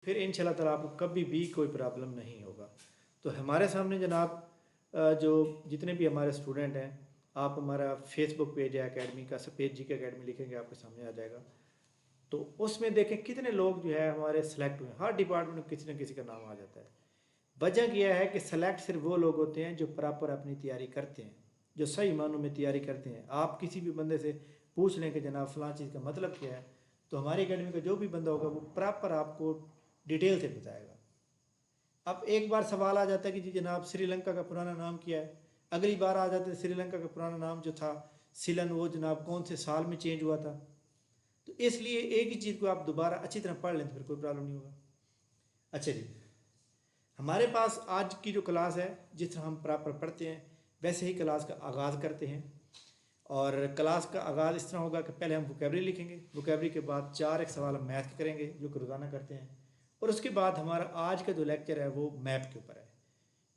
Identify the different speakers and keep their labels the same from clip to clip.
Speaker 1: फिर इंशाल्लाह ताला आपको कभी भी कोई प्रॉब्लम नहीं होगा। तो हमारे सामने जनाब जो जितने भी हमारे स्टूडेंट हैं, आप हमारा फेसबुक पेज है अकेडमी का, सफ़ेद जी के अकेडमी लिखेंगे आपके सामने आ जाएगा। तो उसमें देखें कितने लोग जो है हमारे सेलेक्ट हुए, हर डिपार्टमेंट में किसी न किसी का नाम आ जाता है। वजह यह है कि सेलेक्ट सिर्फ वो लोग होते हैं जो प्रॉपर अपनी तैयारी करते हैं, जो सही मानों में तैयारी करते हैं। आप किसी भी बंदे से पूछ लें कि जनाब फ़लाँ चीज़ का मतलब क्या है, तो हमारी अकेडमी का जो भी बंदा होगा वो प्रॉपर आपको डिटेल से बताएगा। अब एक बार सवाल आ जाता है कि जी जनाब श्रीलंका का पुराना नाम क्या है, अगली बार आ जाता है श्रीलंका का पुराना नाम जो था सिलन, वो जनाब कौन से साल में चेंज हुआ था। तो इसलिए एक ही चीज़ को आप दोबारा अच्छी तरह पढ़ लें तो फिर कोई प्रॉब्लम नहीं होगा। अच्छा जी, हमारे पास आज की जो क्लास है, जिस तरह हम प्रॉपर पढ़ते हैं वैसे ही क्लास का आगाज़ करते हैं। और क्लास का आगाज़ इस तरह होगा कि पहले हम वोकैबरी लिखेंगे, वोकैबरी के बाद 4 एक सवाल हम मैथ के करेंगे जो कि रोज़ाना करते हैं, और उसके बाद हमारा आज का जो लेक्चर है वो मैप के ऊपर है।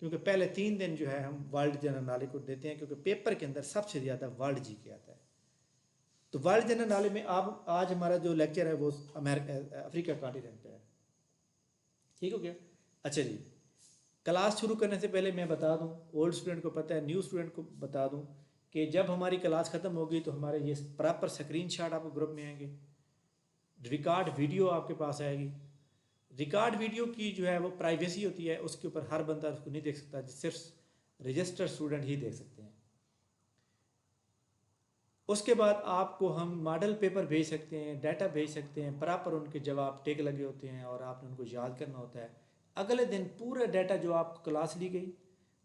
Speaker 1: क्योंकि पहले 3 दिन जो है हम वर्ल्ड जनरल नॉलेज को देते हैं, क्योंकि पेपर के अंदर सबसे ज़्यादा वर्ल्ड जी के आता है। तो वर्ल्ड जनरल नॉलेज में आप आज हमारा जो लेक्चर है वो अफ्रीका कॉन्टिनेंट पे है। ठीक हो गया। अच्छा जी, क्लास शुरू करने से पहले मैं बता दूं, ओल्ड स्टूडेंट को पता है, न्यू स्टूडेंट को बता दूं कि जब हमारी क्लास ख़त्म होगी तो हमारे ये प्रॉपर स्क्रीनशॉट आपको ग्रुप में आएंगे, रिकॉर्ड वीडियो आपके पास आएगी। रिकॉर्ड वीडियो की जो है वो प्राइवेसी होती है, उसके ऊपर हर बंदा उसको नहीं देख सकता, सिर्फ रजिस्टर्ड स्टूडेंट ही देख सकते हैं। उसके बाद आपको हम मॉडल पेपर भेज सकते हैं, डाटा भेज सकते हैं, प्रॉपर उनके जवाब टिक लगे होते हैं और आपने उनको याद करना होता है। अगले दिन पूरा डाटा जो आपको क्लास ली गई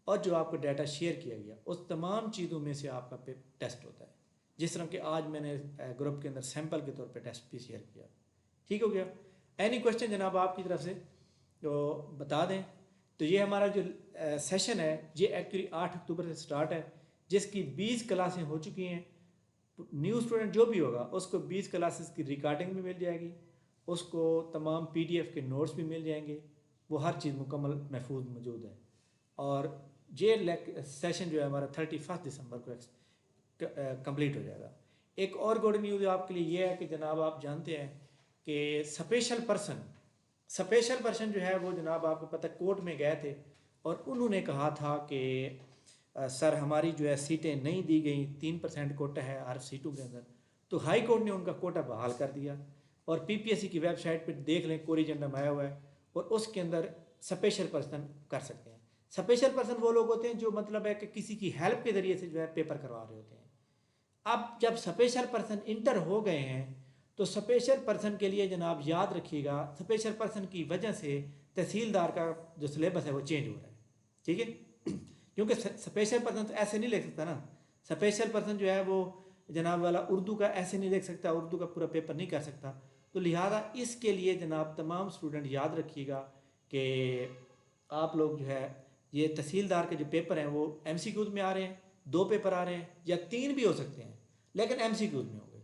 Speaker 1: और जो आपको डाटा शेयर किया गया, उस तमाम चीज़ों में से आपका टेस्ट होता है। जिस तरह कि आज मैंने ग्रुप के अंदर सैंपल के तौर पे टेस्ट भी शेयर किया। ठीक हो गया। एनी क्वेश्चन जनाब आपकी तरफ से तो बता दें। तो ये हमारा जो सेशन है ये एक्चुअली 8 अक्टूबर से स्टार्ट है, जिसकी 20 क्लासें हो चुकी हैं। न्यू स्टूडेंट जो भी होगा उसको 20 क्लासेस की रिकॉर्डिंग भी मिल जाएगी, उसको तमाम PDF के नोट्स भी मिल जाएंगे, वो हर चीज़ मुकम्मल महफूज मौजूद है। और ये सेशन जो है हमारा 31 दिसंबर को कंप्लीट हो जाएगा। एक और गुड न्यूज़ आपके लिए ये है कि जनाब आप जानते हैं कि स्पेशल पर्सन जो है वो जनाब आपको पता है कोर्ट में गए थे और उन्होंने कहा था कि सर हमारी जो है सीटें नहीं दी गई, 3% कोटा है हर सीटों के अंदर। तो हाई कोर्ट ने उनका कोटा बहाल कर दिया और PPSC की वेबसाइट पर देख लें, कोरी एजेंडा आया हुआ है और उसके अंदर स्पेशल पर्सन कर सकते हैं। स्पेशल पर्सन वो लोग होते हैं जो मतलब है कि किसी की हेल्प के ज़रिए से जो है पेपर करवा रहे होते हैं। अब जब स्पेशल पर्सन इंटर हो गए हैं तो स्पेशल पर्सन के लिए जनाब याद रखिएगा, स्पेशल पर्सन की वजह से तहसीलदार का जो सिलेबस है वो चेंज हो रहा है। ठीक है, क्योंकि स्पेशल पर्सन तो ऐसे नहीं लिख सकता ना। स्पेशल पर्सन जो है वो जनाब वाला उर्दू का ऐसे नहीं लिख सकता, उर्दू का पूरा पेपर नहीं कर सकता। तो लिहाजा इसके लिए जनाब तमाम स्टूडेंट याद रखिएगा कि आप लोग जो है ये तहसीलदार के जो पेपर हैं वो MCQs में आ रहे हैं, 2 पेपर आ रहे हैं या 3 भी हो सकते हैं, लेकिन MCQs में हो गए।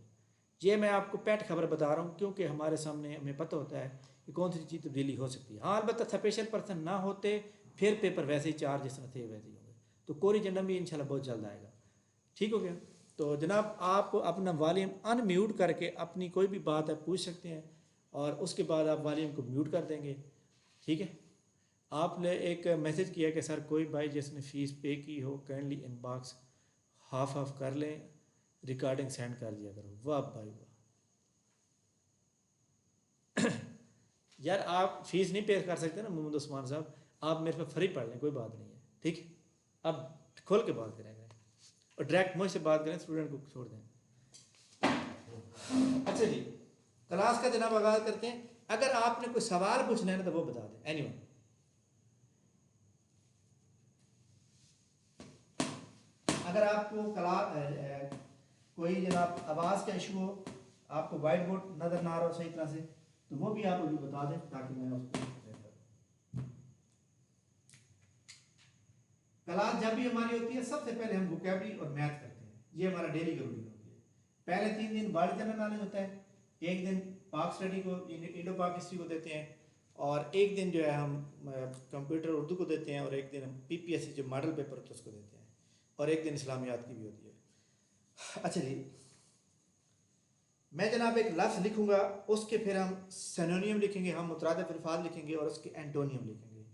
Speaker 1: ये मैं आपको पैट खबर बता रहा हूँ क्योंकि हमारे सामने हमें पता होता है कि कौन सी चीज़ तब्दीली हो सकती है। हाँ अलबत्ता स्पेशल पर्सन ना होते फिर पेपर वैसे ही 4 जिस तरह थे वैसे ही होंगे। तो कोरी एजेंडा भी इंशाल्लाह बहुत जल्द आएगा। ठीक हो गया। तो जनाब आप अपना वॉल्यूम अनम्यूट करके अपनी कोई भी बात है पूछ सकते हैं और उसके बाद आप वॉल्यूम को म्यूट कर देंगे। ठीक है। आपने एक मैसेज किया कि सर कोई भाई जिसने फ़ीस पे की हो काइंडली इनबॉक्स हाफ कर लें, रिकॉर्डिंग सेंड कर दिया करो। वाह भाई वाह यार आप फीस नहीं पे कर सकते ना मोहम्मद उस्मान साहब, आप मेरे पे फ्री पढ़ लें, कोई बात नहीं है। ठीक है, अब खोल के बात करेंगे और डायरेक्ट मुझसे बात करें, स्टूडेंट को छोड़ दें। अच्छा जी, क्लास का जनाब आगाज़ करते हैं। अगर आपने कोई सवाल पूछना है ना तो वो बता दें। एनीवन अगर आपको कोई जनाब आवाज़ का इशू हो, आपको वाइट बोर्ड नज़र ना आ रहा हो सही तरह से, तो वो भी आप अभी बता दें ताकि मैं उसको। क्लास जब भी हमारी होती है सबसे पहले हम वोकैबुलरी और मैथ करते हैं, ये हमारा डेली का रूटीन होती है। पहले 3 दिन वर्ल्ड जनरल नॉलेज होता है, एक दिन पाक स्टडी को इंडो पाक हिस्ट्री को देते हैं और एक दिन जो है हम कंप्यूटर उर्दू को देते हैं और एक दिन हम PPSC जो मॉडल पेपर होता है उसको देते हैं, और एक दिन इस्लामियात की भी होती है। अच्छा जी, मैं जनाब एक लफ्ज़ लिखूंगा, उसके फिर हम सिनोनियम लिखेंगे, हम मुतरादिफ अल्फाज लिखेंगे और उसके एंटोनियम लिखेंगे।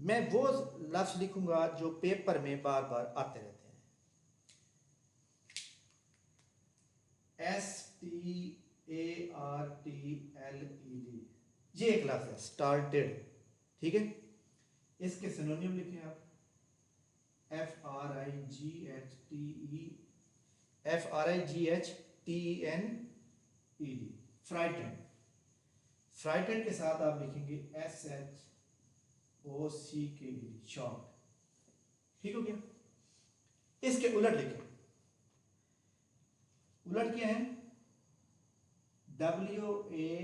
Speaker 1: मैं वो लफ्ज़ लिखूंगा जो पेपर में बार बार आते रहते हैं। STARTLED, ये एक लफ्ज़ है स्टार्टेड, ठीक है। इसके सिनोनियम लिखें आप, FRIGHTENED, फ्राइटेंड। फ्राइटेंड के साथ आप लिखेंगे SHOCKED, शॉक्ड, ठीक हो गया। इसके उलट लिखें, उलट क्या है, WAVERINGLY,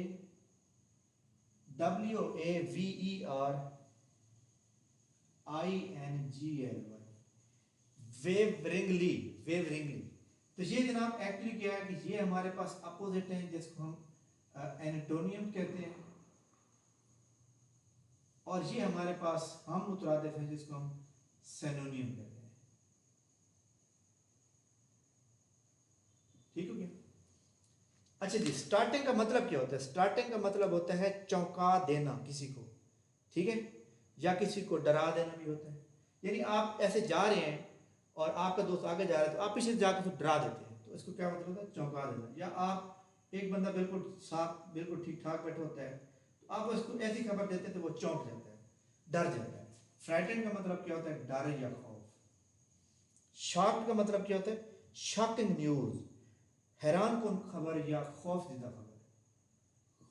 Speaker 1: वेवरिंगली, वेवरिंगली। तो ये जनाब एक्चुअली क्या है कि ये हमारे पास अपोजिट है, जिसको हम एंटोनियम कहते हैं, और ये हमारे पास हम मुतरादिफ है जिसको हम सिनोनियम कहते हैं, ठीक हो गया। अच्छा जी, स्टार्टिंग का मतलब क्या होता है? स्टार्टिंग का मतलब होता है चौंका देना किसी को, ठीक है, या किसी को डरा देना भी होता है। यानी आप ऐसे जा रहे हैं और आपका दोस्त आगे जा रहा है तो आप पीछे जाकर उसको डरा देते हैं, तो इसको क्या मतलब होता है? चौंका देना। या आप एक बंदा बिल्कुल साफ बिल्कुल ठीक ठाक बैठा होता है, तो आप उसको ऐसी खबर देते हैं तो वो चौंक जाता है, डर जाता है। फ्राइटन का मतलब क्या होता है? डर या खौफ। शॉक्ड का मतलब क्या होता है? शॉकिंग न्यूज, हैरान कौन खबर या खौफ ज़दा खबर,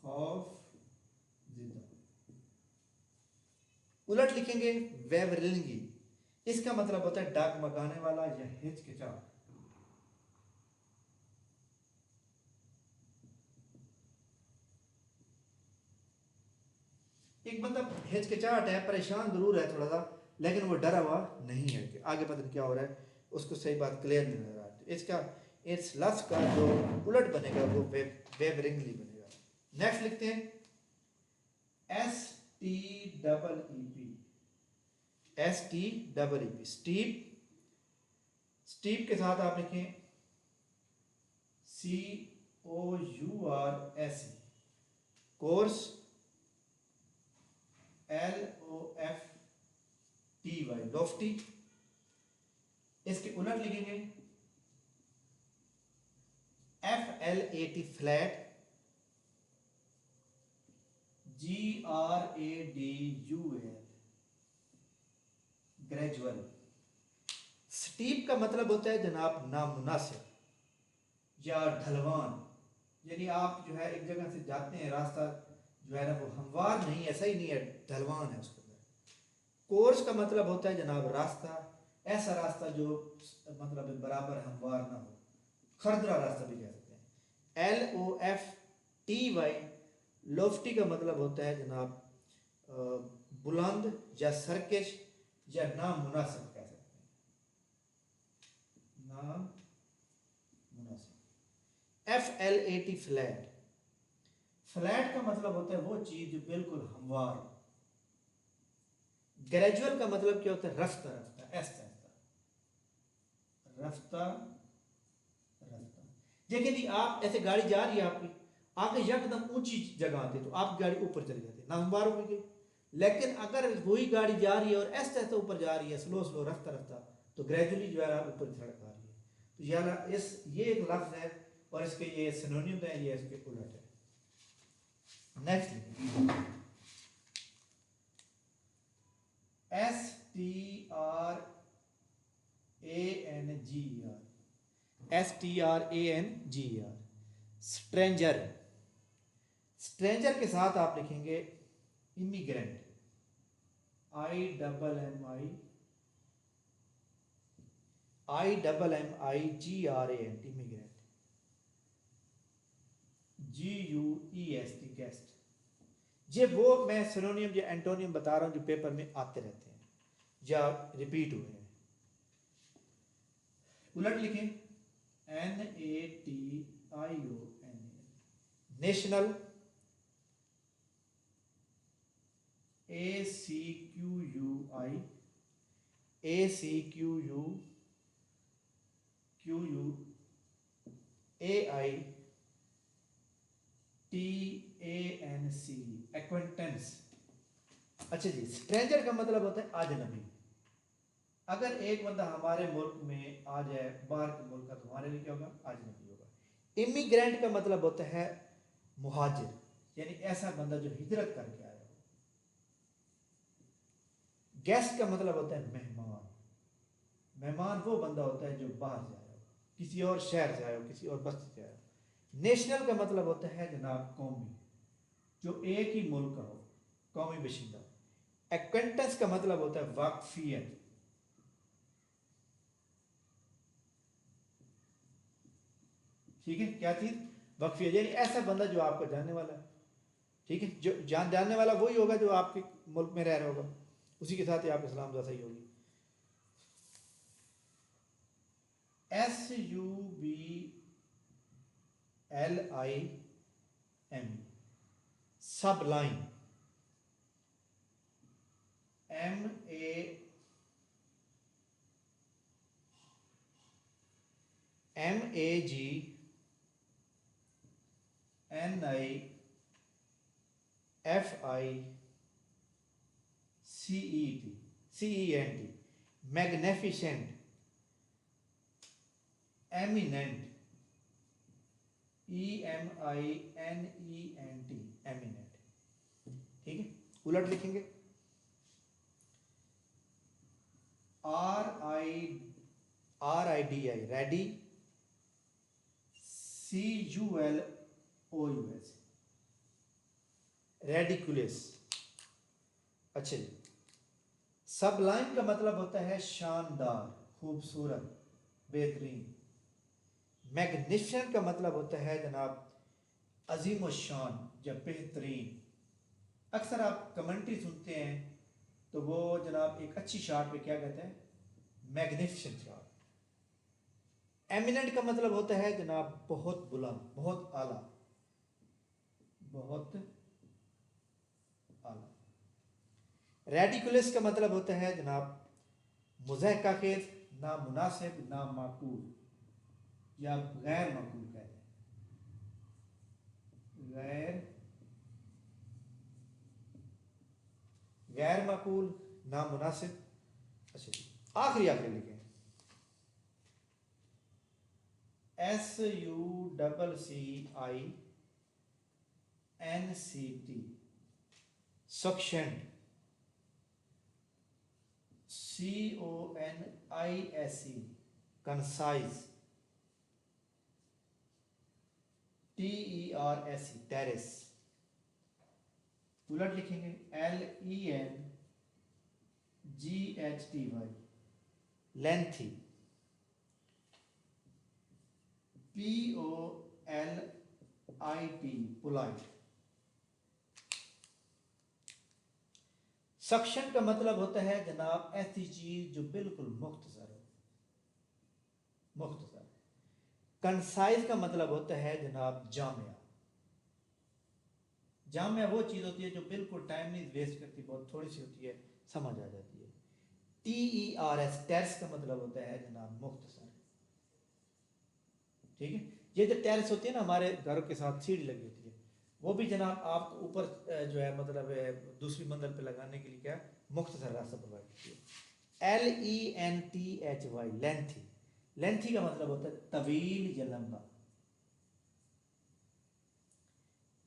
Speaker 1: खौफ ज़दा। उलट लिखेंगे वेवरिंगी, इसका मतलब होता है डगमगाने वाला या हिचकिचाहट। एक बंदा हिचकिचाहट है, परेशान जरूर है थोड़ा सा, लेकिन वो डरा हुआ नहीं है कि आगे पता नहीं क्या हो रहा है, उसको सही बात क्लियर नहीं नजर आ रही। इसका इस लफ्ज का जो उलट बनेगा वो वेवरिंगली बनेगा। नेक्स्ट लिखते हैं STEEP, STEEP, स्टीप। स्टीप के साथ आप लिखें COURSE, कोर्स, LOFTY, लॉफ्टी। इसके उलट लिखेंगे FLAT, flat, GRADUAL, gradual. Steep का मतलब होता है जनाब नामुनासिब या ढलवान, यानी आप जो है एक जगह से जाते हैं, रास्ता जो है ना वो हमवार नहीं है, सही नहीं है, ढलवान है उसके अंदर। कोर्स का मतलब होता है जनाब रास्ता, ऐसा रास्ता जो मतलब बराबर हमवार ना हो, खरदरा रास्ता भी कह सकते हैं। LOFTY, लोफ्टी का मतलब होता है जनाब बुलंद या सरकश या नामुनासिब कह सकते हैं, नामुनासिब। FLAT, flat. फ्लैट का मतलब होता है वो चीज जो बिल्कुल हमवार। ग्रेजुअल का मतलब क्या होता है? रफ्ता रफ्ता, ऐसा रफ्ता रफ्ता। देखिए जी, आप ऐसे गाड़ी जा रही है आपकी, आगे यकदम ऊंची जगह आती है तो आपकी गाड़ी ऊपर चली जाती है, ना हमवार होगी। लेकिन अगर वही गाड़ी जा रही है और ऐसे ऐसे ऊपर जा रही है, स्लो स्लो रफ्ता रफ्ता, तो ग्रेजुअली जो है ऊपर सड़क आ रही है। तो यार ये एक लफ्ज है और इसके ये सिनोनिम है, ये इसके उलट है। Next STRANGER, stranger. स्ट्रेंजर के साथ आप लिखेंगे immigrant, IMMIGRANT, immigrant, GUEST, guest. ये वो मैं सिनोनियम या एंटोनियम बता रहा हूं जो पेपर में आते रहते हैं या रिपीट हुए हैं। उलट लिखें NATION, national, ACQUAI, TANC, acquaintance. अच्छा जी, स्ट्रेंजर का मतलब होता है अजनबी। अगर एक बंदा हमारे मुल्क में आ जाए बाहर के मुल्क का, तो हमारे लिए क्या होगा? अजनबी होगा। इमिग्रेंट का मतलब होता है मुहाजिर, यानी ऐसा बंदा जो हिजरत करके आया हो। गेस्ट का मतलब होता है मेहमान। मेहमान वो बंदा होता है जो बाहर से आया हो, किसी और शहर से आया हो, किसी और बस्ती से आया हो। नेशनल का मतलब होता है जनाब कौमी, जो एक ही मुल्क का हो, कौमी बशिंदा। एक्वेंटेंस का मतलब होता है वाकफियत। ठीक है, क्या चीज? वाकफियत, यानी ऐसा बंदा जो आपको जानने वाला है। ठीक है, जो जानने वाला वही होगा जो आपके मुल्क में रह रहा होगा, उसी के साथ ही आपकी सलाम सही होगी। SUBLIME, सबलाइन। MAGNIFICENT, magnificent, eminent, EMINENT, eminent. ठीक है, उलट लिखेंगे RIDI, रेडी, CULOUS, रेडिकुलस। अच्छा जी, सबलाइन का मतलब होता है शानदार, खूबसूरत, बेहतरीन। मैग्निफिसेंट का मतलब होता है जनाब अजीम शान या बेहतरीन। अक्सर आप कमेंट्री सुनते हैं तो वो जनाब एक अच्छी शार्ट पे क्या कहते हैं? Magnificent short. एमिनेंट का मतलब होता है जनाब बहुत बुलंद, बहुत आला, बहुत आला। रेडिकुलस का मतलब होता है जनाब मुज़हका खेज, ना मुनासिब, ना माकूल या गैर माकूल कहते हैं, गैर माकूल, ना मुनासिब। अच्छा, आखिरी आखिरी लिखें SUCCINCT, suction, CONISE, concise, TERSE, terrace. उलट लिखेंगे LENGHTY, lengthy, POLIT, polite. Suction का मतलब होता है जनाब ऐसी चीज जो बिल्कुल मुख्तसर हो, मुख्तसर। कंसाइज का मतलब होता है जनाब जामिया। जामिया वो चीज होती है जो बिल्कुल टाइम नहीं वेस्ट करती, बहुत थोड़ी सी होती है, समझ आ जाती है। TERS, टेरेस का मतलब होता है जनाब मुख्तसर। ठीक है, ये जो टेरेस होती है ना, हमारे घरों के साथ सीढ़ी लगी होती है, वो भी जनाब आपको ऊपर जो है मतलब दूसरी मंजिल पे लगाने के लिए क्या मुख्तसर रास्ता प्रोवाइड करती है। LENTHY, lengthy. लेंथी का मतलब होता है तवील या लंबा।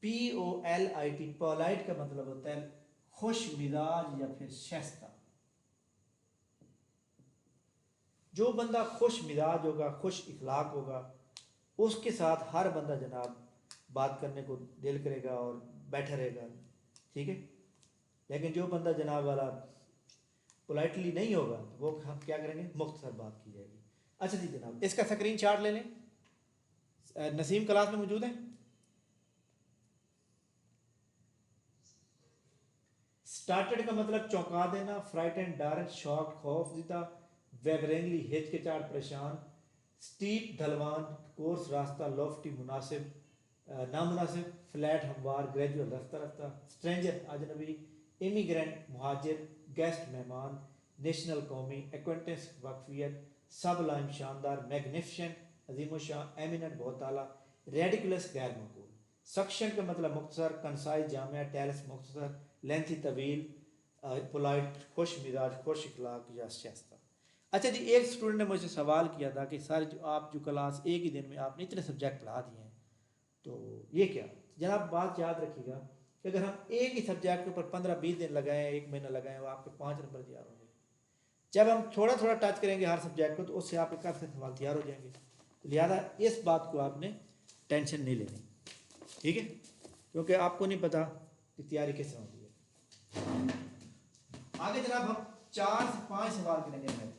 Speaker 1: POLIT, पोलाइट का मतलब होता है खुश मिजाज या फिर शैस्ता। जो बंदा खुश मिजाज होगा, खुश इखलाक होगा, उसके साथ हर बंदा जनाब बात करने को दिल करेगा और बैठा रहेगा। ठीक है, लेकिन जो बंदा जनाब वाला पोलाइटली नहीं होगा तो वो हम क्या करेंगे? मुख्तसर बात की जाएगी। अच्छा जी जनाब, इसका स्क्रीन शॉट ले लें। नसीम क्लास में मौजूद है? स्टार्टेड का मतलब चौंका देना, फ्राइटेंड डर, शॉक खौफ ज़दा, वेबरेंगली हिचकिचाहट परेशान, स्टीप ढलवान, कोर्स रास्ता, लॉफ्टी मुनासिब नामुनासिब, फ्लैट हमवार, ग्रेजुअल रफ्ता रफ्ता, स्ट्रेंजर अजनबी, इमिग्रेंट मुहाजिर, गेस्ट मेहमान, नेशनल कौमी, एक्वेंटेंस वाकफियत, सबलाइम शानदार, मैग्निफिसेंट अजीम शान, एमिनेंट बहुत आला, रेडिकुलस गैर मकबूल। सक्शन का मतलब मुख्तसर, कंसाइज जामिया, टेरस मुख्तसर, लेंथी तवील, पोलाइट खुश मिजाज, खुश इखलाक या शाइस्ता। अच्छा जी, एक स्टूडेंट ने मुझसे सवाल किया था कि सर जो आप जो क्लास एक ही दिन में आपने इतने सब्जेक्ट पढ़ा दिए हैं तो ये क्या। जनाब बात याद रखिएगा कि अगर हम एक ही सब्जेक्ट के ऊपर 15-20 दिन लगाएं, एक महीना लगाएं, वो आपके 5 नंबर तैयार होंगे। जब हम थोड़ा थोड़ा टच करेंगे हर सब्जेक्ट को तो उससे आपके काफ़ी सवाल तैयार हो जाएंगे। तो लिहाजा इस बात को आपने टेंशन नहीं लेनी, ठीक है, क्योंकि आपको नहीं पता कि तैयारी किस तरह होती है। आगे जनाब हम 4 से 5 सवाल करेंगे मैथमेटिक्स।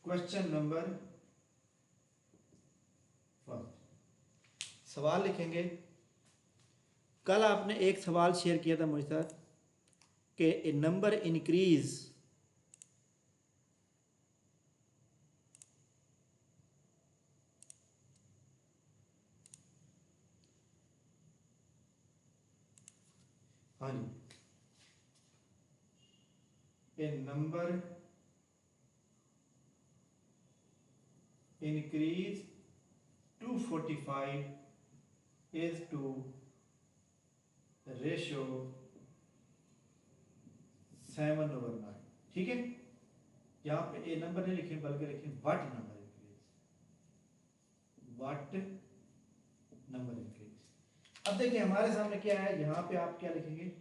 Speaker 1: क्वेश्चन नंबर फर्स्ट, सवाल लिखेंगे। कल आपने एक सवाल शेयर किया था मुझे साथ कि ए नंबर इंक्रीज हाँ जी, A number increase 245 is to ratio 7/9। ठीक है, यहाँ पे ए नंबर नहीं लिखे बल्कि लिखे what number increase, what number increase. अब देखिए हमारे सामने क्या है, यहाँ पे आप क्या लिखेंगे,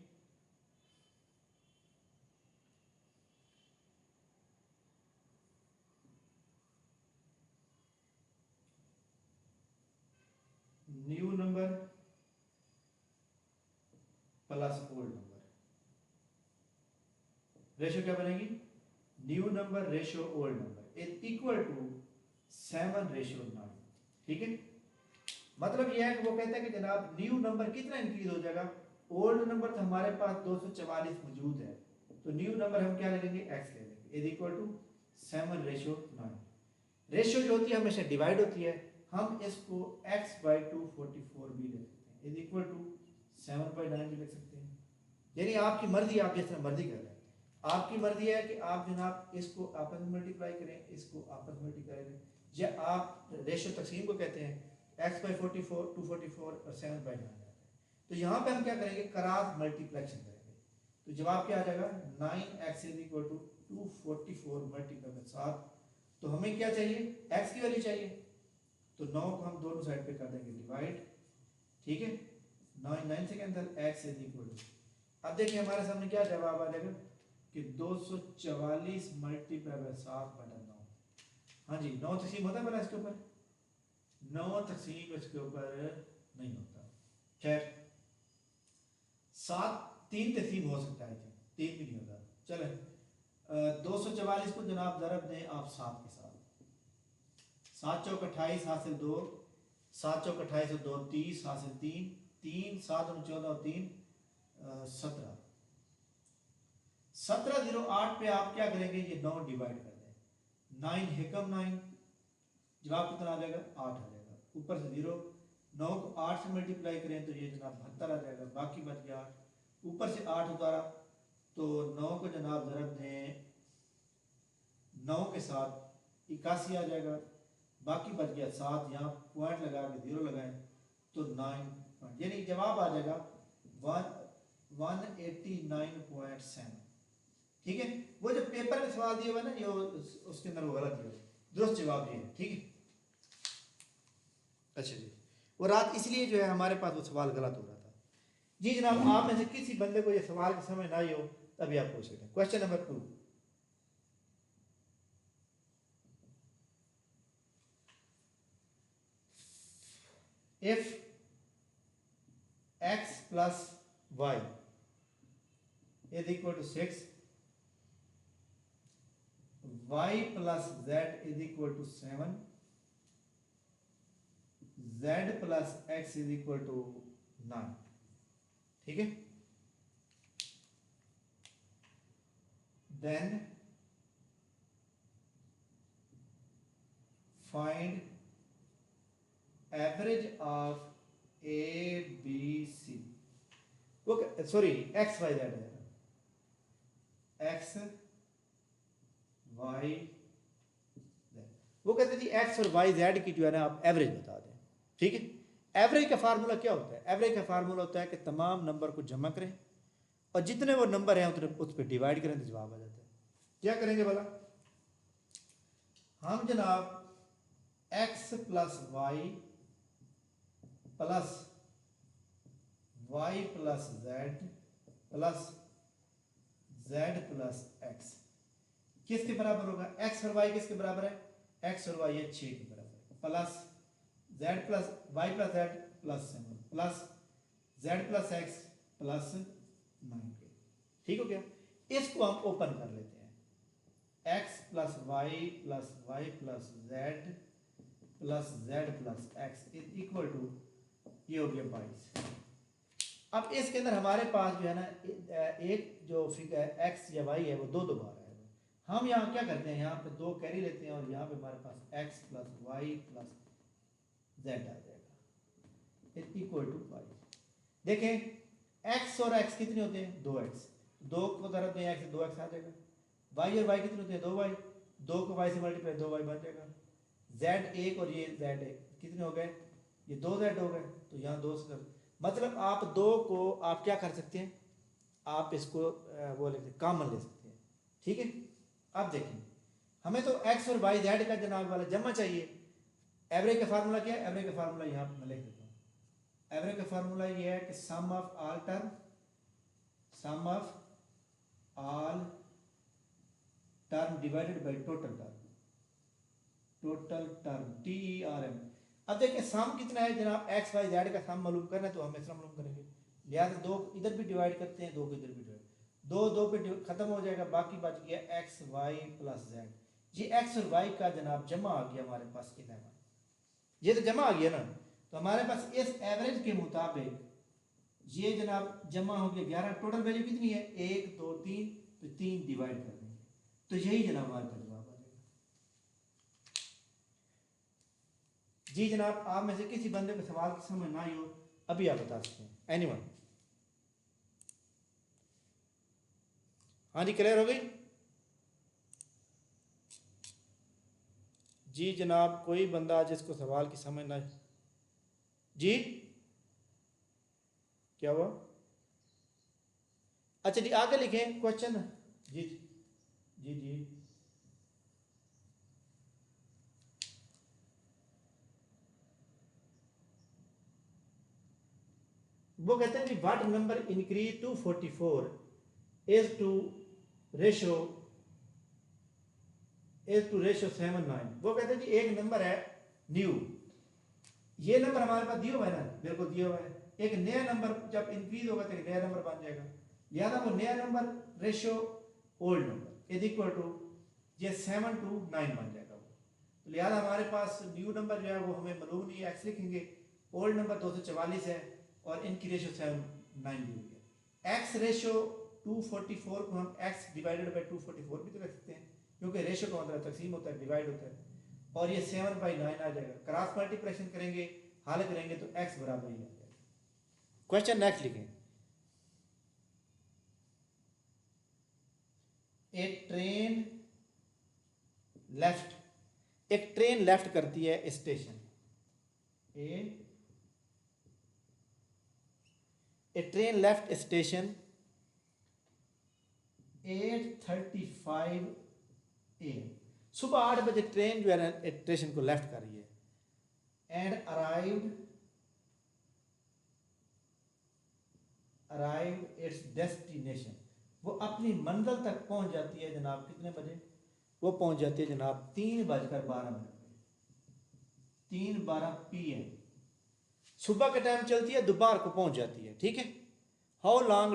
Speaker 1: new number plus old number, ratio क्या बनेगी, new number ratio old number is equal to 7/9। ठीक है, मतलब यह है कि वो कहता है कि जनाब न्यू नंबर कितना इंक्रीज हो जाएगा, ओल्ड नंबर तो हमारे पास 244 मौजूद है, तो न्यू नंबर हम क्या ले लेंगे, x ले लेंगे, इज इक्वल टू 7/9। रेशियो जो होती है हमेशा डिवाइड होती है, हम इसको x/244 भी ले सकते हैं, इज इक्वल टू 7/9 भी लिख सकते हैं। यानी आपकी मर्जी, आप जिस तरह मर्जी कर लें, आपकी मर्जी है कि आप जनाब इसको आपस में मल्टीप्लाई करें, इसको आपस में मल्टीप्लाई करें, या आप रेशियो तकसीम को कहते हैं x/44 244 और 7/9 आता है। तो यहाँ पे हम क्या करेंगे, क्रॉस मल्टीप्लेक्शन करेंगे, तो जवाब क्या आ जाएगा, 9x is equal to 244 multiply में 7। तो हमें क्या चाहिए, x की वैल्यू चाहिए, तो 9 को हम दोनों साइड पे कर देंगे डिवाइड। ठीक है, 9 से cancel, x is equal to, अब देखिए हमारे सामने क्या जवाब आ जाएगा कि 244 मल्टीप्लाई बाय 7/9। हाँ जी, 9 तकसीम होता है बना इसके ऊपर, 9 तकसीम इसके ऊपर नहीं होता, खैर 7 3 तकसीम हो सकता है, 3 भी नहीं होता। चले 244 को जनाब ज़रब दें आप 7 के साथ, 7 चौक 28 हासिल 2, 7 चौक 28 और 2 30 हासिल 3, 3 7 और 14 और 3 17, 1708 पे आप क्या करेंगे, ये 9 डिवाइड कर दें, 9 हिकम 9, जवाब कितना आ जाएगा, 8 आ जाएगा, ऊपर से 0, 9 को 8 से मल्टीप्लाई करें तो ये जनाब 72 आ जाएगा, बाकी बच गया 8, ऊपर से 8 उतारा तो 9 को जनाब ज़रब दें 9 के साथ 81 आ जाएगा, बाकी बच गया 7, यहाँ पॉइंट लगा के 0 लगाएं तो 9, यानी जवाब आ जाएगा 189.7। ठीक है, वो जो पेपर में सवाल दिया हुआ ना, ये उसके अंदर वो गलत दिया, दुरुस्त जवाब ये है। ठीक है, अच्छा जी, वो रात इसलिए जो है हमारे पास वो सवाल गलत हो रहा था जी। जनाब आप में से किसी बंदे को ये सवाल की समझ ना आई हो तभी आप पूछ सकते हैं। Question number 2, if x plus y is equal to 6, y plus z is equal to 7, z plus x is equal to 9। ठीक है, then find average of A B C, वो सॉरी एक्स वाई जेड है, X Y Z, वो कहते हैं जी X और Y Z की जो है ना आप एवरेज बता दें, ठीक है। एवरेज का फार्मूला क्या होता है? एवरेज का फार्मूला होता है कि तमाम नंबर को जमा करें और जितने वो नंबर हैं उतने उस पर डिवाइड करें तो जवाब आ जाता है। क्या करेंगे भला? हम जनाब x plus Y plus Y plus Z plus Z plus X किसके बराबर होगा? x और y किसके बराबर है? x और y है 6 के बराबर, plus z plus Y plus Z plus 7 plus Z plus X plus 9 के, ठीक हो गया। इसको हम ओपन कर लेते हैं, x plus Y plus Z plus Z plus X is equal to, ये हो गया 22। अब इसके अंदर हमारे पास जो है ना एक जो फिगर x या y है वो दो बार है। हम यहाँ क्या करते हैं, यहाँ पे 2 कैरी लेते हैं और यहाँ पे हमारे पास x plus Y plus Z आ जाएगा इज इक्वल टू 22। देखें x और x कितने होते हैं? 2x, 2 को तरफ दें x से 2x आ जाएगा। y और y कितने होते हैं? 2y, 2 को y से मल्टीप्लाई 2y बन जाएगा। z 1 और ये z 1 कितने हो गए? ये 2z हो गए, तो यहाँ 2 से मतलब आप 2 को आप क्या कर सकते हैं, आप इसको वो लेते कॉमन ले सकते हैं, ठीक है। अब देखें हमें तो x और y z का जनाब वाला जमा चाहिए। एवरेज का फार्मूला क्या है? एवरेज का फार्मूला यहाँ पर मैं लिख देता हूँ। एवरेज का फार्मूला ये है कि sum of all term, sum of all term divided by total term, total term TERM। अब देखिए सम कितना है जनाब, एक्स वाई जेड का सम मालूम करना है तो हम इसका मालूम करेंगे, लिहाजा 2 इधर भी डिवाइड करते हैं, 2 को इधर भी डिवाइड, 2 पे खत्म हो जाएगा, बाकी बच गया एक्स वाई प्लस जेड। ये एक्स और वाई का जनाब जमा आ गया हमारे पास 11, ये तो जमा आ गया ना, तो हमारे पास इस एवरेज के मुताबिक ये जनाब जमा हो गया 11। टोटल वैल्यू कितनी है? 1 2 3, तो 3 डिवाइड कर देंगे तो यही जनाब हमारे पास जवाब आ जाएगा। जी जनाब, आप में से किसी बंदे को सवाल की समझ ना आई हो अभी आप बता सकते हैं, एनीवन? हाँ जी, क्लियर हो गई? जी जनाब, कोई बंदा जिसको सवाल की समझ ना, जी क्या हुआ? अच्छा जी आगे लिखें क्वेश्चन। जी जी जी वो कहते हैं कि what number increase to 44 is to ratio 7 9। वो कहते हैं कि एक नंबर है न्यू, ये नंबर हमारे पास दिया हुआ है ना, मेरे को दिया हुआ है, एक नया नंबर जब इंक्रीज होगा तो एक नया नंबर बन जाएगा, लिहाजा वो नया number ratio old number is equal to ये 7 to 9 बन जाएगा वो, तो लिहाजा हमारे पास न्यू नंबर जो है वो हमें मालूम नहीं है, एक्स लिखेंगे, ओल्ड नंबर 244 है और इनकी रेशो 7 9 दी हुई है। एक्स रेशो 244 को हम एक्स डिवाइडेड बाई 244 भी तो रख सकते हैं, क्योंकि रेशो का मतलब तकसीम होता है, डिवाइड होता है, और ये 7/9 आ जाएगा। क्रॉस मल्टीप्लिकेशन करेंगे, हल करेंगे तो x बराबर ही आ जाएगा। क्वेश्चन नेक्स्ट लिखें, एक ट्रेन लेफ्ट करती है station, A train left station 8:35 AM, सुबह 8 बजे ट्रेन जो है ना स्टेशन को लेफ्ट कर रही है, एंड अराइव्ड इट्स डेस्टिनेशन, वो अपनी मंजिल तक पहुंच जाती है जनाब कितने बजे? वो पहुंच जाती है जनाब 3:12 3:12 PM, सुबह के टाइम चलती है, दोपहर को पहुंच जाती है, ठीक है। How long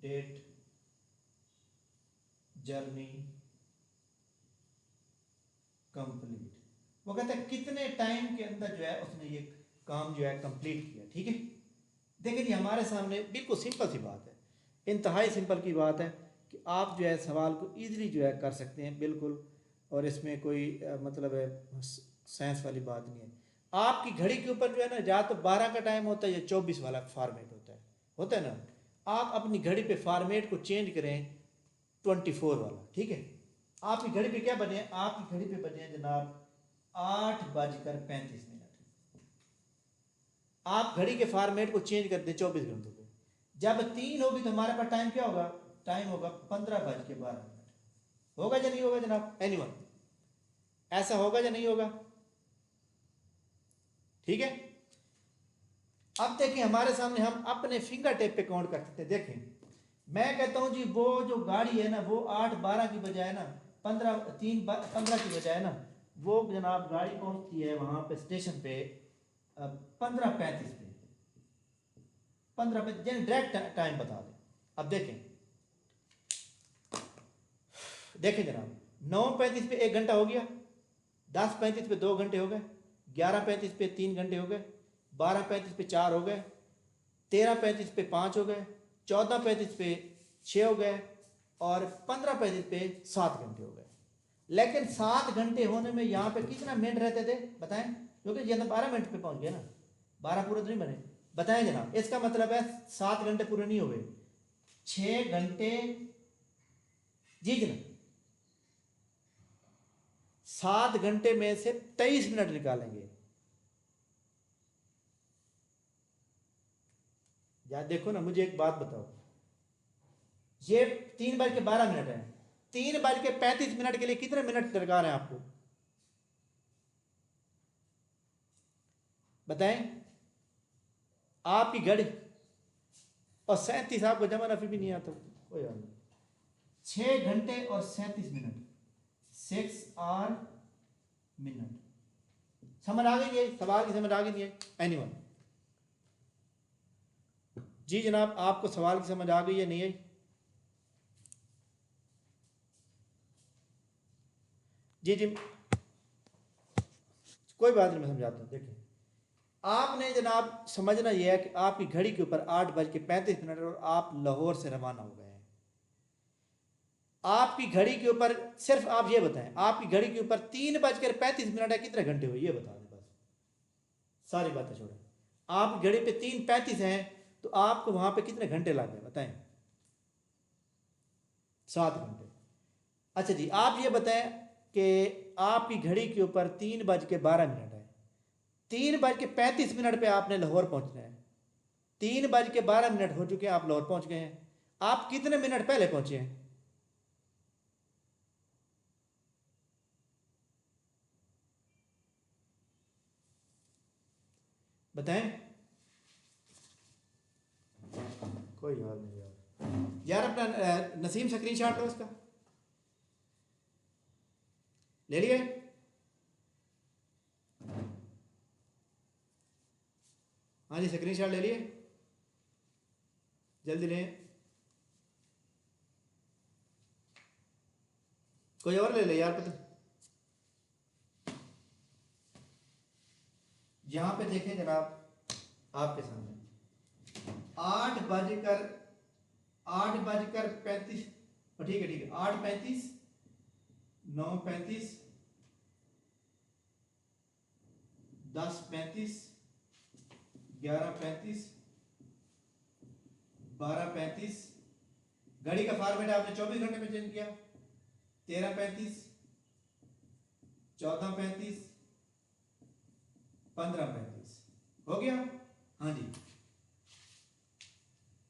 Speaker 1: did journey complete, वो कहते हैं कितने टाइम के अंदर जो है उसने ये काम जो है कंप्लीट किया, ठीक है। देखिए जी हमारे सामने बिल्कुल सिंपल सी बात है, इंतहाई सिंपल की बात है कि आप जो है सवाल को ईज़िली जो है कर सकते हैं बिल्कुल, और इसमें कोई मतलब है साइंस वाली बात नहीं है। आपकी घड़ी के ऊपर जो है ना, या तो 12 का टाइम होता है या 24 वाला फॉर्मेट होता है ना। आप अपनी घड़ी पे फॉर्मेट को चेंज करें 24 वाला, ठीक है। आपकी घड़ी पे क्या बने हैं, आपकी घड़ी पे बने हैं जनाब 8:35। आप घड़ी के फॉर्मेट को चेंज कर दें 24 घंटों पे, जब 3 होगी तो हमारे पास टाइम क्या होगा, टाइम होगा 15:12। होगा या नहीं होगा जनाब, एनीवन? ऐसा होगा या नहीं होगा? ठीक है। अब देखें हमारे सामने, हम अपने फिंगर टिप पे काउंट कर सकते हैं। देखें मैं कहता हूं जी वो जो गाड़ी है ना, वो 8:12 की बजाय ना 15 की बजाय ना, वो जनाब गाड़ी पहुंचती है वहां पे स्टेशन पे 15:35 पे। 15 डायरेक्ट टाइम बता दें। अब देखें जनाब 9:35 पे 1 घंटा हो गया, 10:35 पे 2 घंटे हो गए, 11:35 पे 3 घंटे हो गए, 12:35 पे 4 हो गए, 13:35 पे 5 हो गए, 14:35 पे 6 हो गए, और 15:35 पे 7 घंटे हो गए। लेकिन 7 घंटे होने में यहाँ पे कितना मिनट रहते थे बताएं, क्योंकि ये तो 12 मिनट पे पहुंच गया ना, 12 पूरे तो नहीं बने। बताएं जनाब, इसका मतलब है 7 घंटे पूरे नहीं हुए, 6 घंटे। जी जनाब, 7 घंटे में से 23 मिनट निकालेंगे। यार देखो ना, मुझे एक बात बताओ, ये 3:12 है, 3:35 के लिए कितने मिनट दरकार है आपको बताएं? आपकी घड़ी, और 37 आपको जमा नफी भी नहीं आता, कोई बात नहीं। 6 घंटे और 37 मिनट, 6 आवर मिनट। समझ आ गई है सवाल की, समझ आ गई है एनीवन? जी जनाब, आपको सवाल की समझ आ गई है नहीं आई? जी जी, कोई बात नहीं, मैं समझाता हूँ। देखिए आपने जनाब समझना यह है कि आपकी घड़ी के ऊपर 8:35 और आप लाहौर से रवाना हो गए हैं। आपकी घड़ी के ऊपर सिर्फ आप ये बताएं, आपकी घड़ी के ऊपर 3:35 है, कितने घंटे हुए ये बता दें बस, सारी बातें छोड़ें। आप घड़ी पे 3:35 हैं, तो आपको वहां पे कितने घंटे लगे बताएं? 7 घंटे। अच्छा जी, आप ये बताएं कि आपकी घड़ी के ऊपर 3:12 है, 3:35 पे आपने लाहौर पहुंचना है। 3:12 हो चुके हैं, आप लाहौर पहुंच गए हैं। आप कितने मिनट पहले पहुंचे हैं बताएं? कोई हाल नहीं यार, अपना नसीम स्क्रीन शॉट लो इसका, ले लिए? हाँ जी, स्क्रीन शॉट ले लिए, जल्दी लें। कोई और ले ले यार, पता यहां पे देखें जनाब आपके सामने 8:35, ठीक है ठीक है, 8:35, 9:35, 10:35, 11:35, 12:35। घड़ी का फॉर्मेट आपने 24 घंटे में चेंज किया। 13:35, 14:35, 15:35 हो गया। हाँ जी,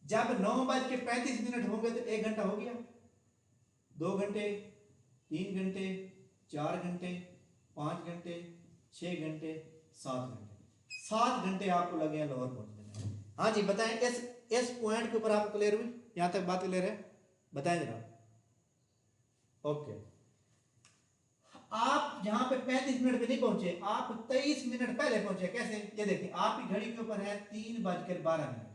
Speaker 1: जब 9:35 हो गए तो 1 घंटा हो गया, 2 घंटे, 3 घंटे, 4 घंटे, 5 घंटे, 6 घंटे, 7 घंटे। 7 घंटे आपको लगे हैं लाहौर पहुंचने में। हाँ जी बताएं, इस पॉइंट के ऊपर आपको क्लियर हुई? यहां तक बात क्लियर है? बताएं जनाब। ओके, आप यहां पे 35 मिनट पे नहीं पहुंचे, आप 23 मिनट पहले पहुंचे। कैसे? ये देखिए आपकी घड़ी के ऊपर है 3:12।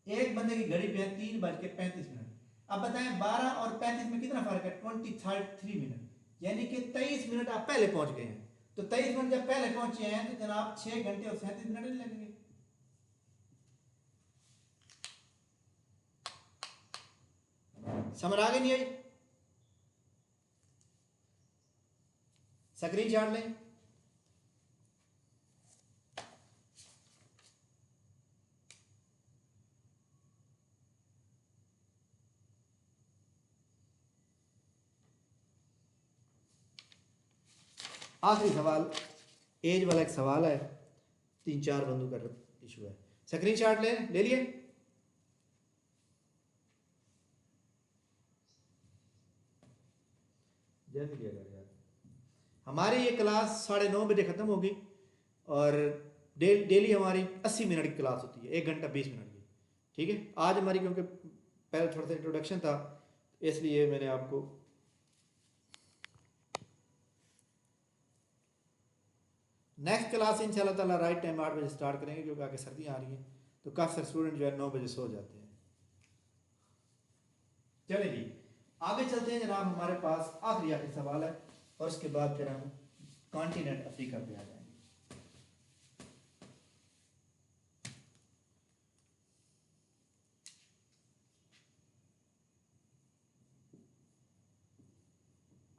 Speaker 1: एक बंदे की घड़ी पे है 3:35। अब बताएं 12 और 35 में कितना फर्क है? 23 मिनट, यानी कि 23 मिनट आप पहले पहुंच गए हैं। तो 23 मिनट जब पहले पहुंचे हैं तो जनाब 6 घंटे और 37 मिनट नहीं लगेंगे। समझ आ गई नहीं आई? स्क्रीन शॉट लें। आखिरी सवाल, एज वाला एक सवाल है, 3-4 बंदों का इशू है। स्क्रीन शॉट ले लिए? जल्दी लिया कर यार। हमारी ये क्लास 9:30 बजे ख़त्म होगी और डेली हमारी 80 मिनट की क्लास होती है, 1 घंटा 20 मिनट की। ठीक है, आज हमारी क्योंकि पहले थोड़ा सा इंट्रोडक्शन था इसलिए मैंने आपको नेक्स्ट क्लास इंशाल्लाह ताला राइट टाइम 8 बजे स्टार्ट करेंगे, क्योंकि आगे सर्दियाँ आ रही हैं तो काफ़ी सारे स्टूडेंट जो है 9 बजे सो जाते हैं। चलिए जी आगे चलते हैं जनाब, हमारे पास आखिरी सवाल है और उसके बाद फिर हम कॉन्टिनेंट अफ्रीका पे आ जाएंगे।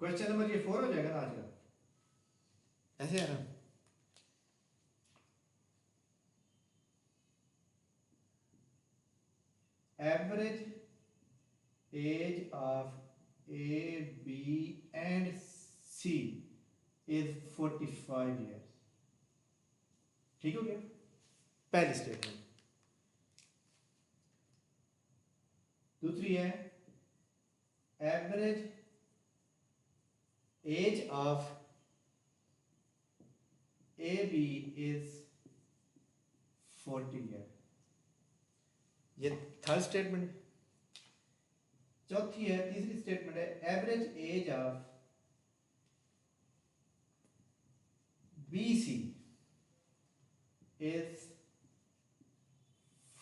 Speaker 1: क्वेश्चन नंबर ये 4 हो जाएगा ना आज का, ऐसे है ना? Average age of A B and C is 45 years. ठीक हो गया पहली स्टेटमेंट। दूसरी है average age of A B is 40 year, ये थर्ड स्टेटमेंट। चौथी है, तीसरी स्टेटमेंट है average age of B C is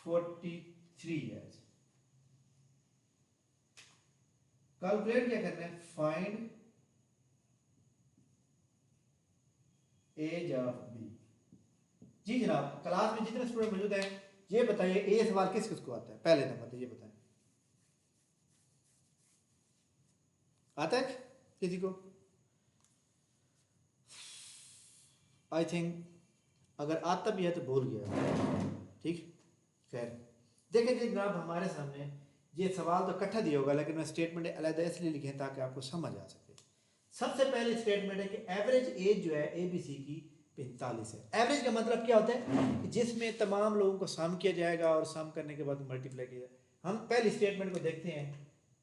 Speaker 1: 43 years. Calculate क्या करना है, फाइंड एज ऑफ बी। जी जनाब, क्लास में जितने स्टूडेंट मौजूद हैं ये बताइए ये सवाल किस किस को आता है? पहले नंबर पे ये बताएं, आता है किसी को? आई थिंक अगर आता भी है तो भूल गया। ठीक, खैर देखें जी जनाब, हमारे सामने ये सवाल तो इकट्ठा दिया होगा लेकिन मैं स्टेटमेंट अलग इसलिए लिखे ताकि आपको समझ आ सके। सबसे पहले स्टेटमेंट है कि एवरेज एज जो है ए बी सी की 45 है। एवरेज का मतलब क्या होता है कि जिसमें तमाम लोगों को सम किया जाएगा और सम करने के बाद मल्टीप्लाई किया जाएगा। हम पहली स्टेटमेंट को देखते हैं।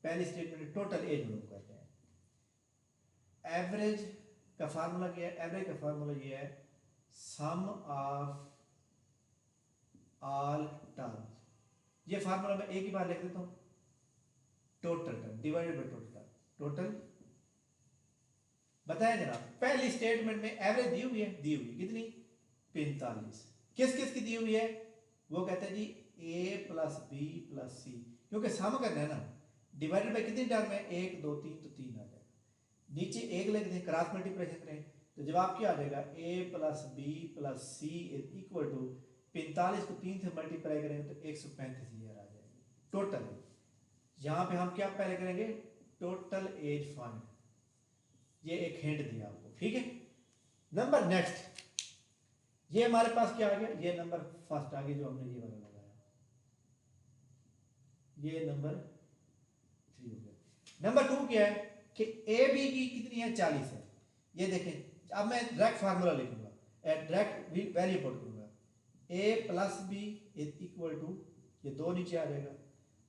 Speaker 1: पहली स्टेटमेंट टोटल एज मालूम करते हैं। एवरेज का फार्मूला क्या है? एवरेज का फार्मूला ये है सम ऑफ ऑल टर्म्स। ये फार्मूला मैं एक ही बार लिख देता हूँ, total term divided by total total. बताया जनाब, पहली स्टेटमेंट में एवरेज दी हुई है, दी हुई कितनी? 45। किस किस की दी हुई है? वो कहते हैं जी ए प्लस बी प्लस सी, क्योंकि सम करना है ना। डिवाइडेड बाय कितनी टर्म है? 1 2 3, तो 3 आ जाएगा। नीचे एक लिख दें, क्रॉस मल्टीप्लिकेशन करें तो जवाब क्या आ जाएगा? A plus B plus C is equal to 45 को 3 से मल्टीप्लाई करेंगे तो 135 ईयर आ जाएगी टोटल। यहाँ पे हम क्या पहले करेंगे? Total age find. ये एक हिंट दिया आपको, ठीक है। नंबर नेक्स्ट, ये हमारे पास क्या आ गया? ये नंबर फर्स्ट आ गया जो हमने ये वाला लगाया, ये नंबर 3 हो गया। नंबर 2 क्या है कि ए बी की कितनी है? 40 है। ये देखें, अब मैं डायरेक्ट फार्मूला लिखूंगा, डायरेक्ट वैल्यू पुट करूंगा। A plus B is equal to, ये 2 नीचे आ जाएगा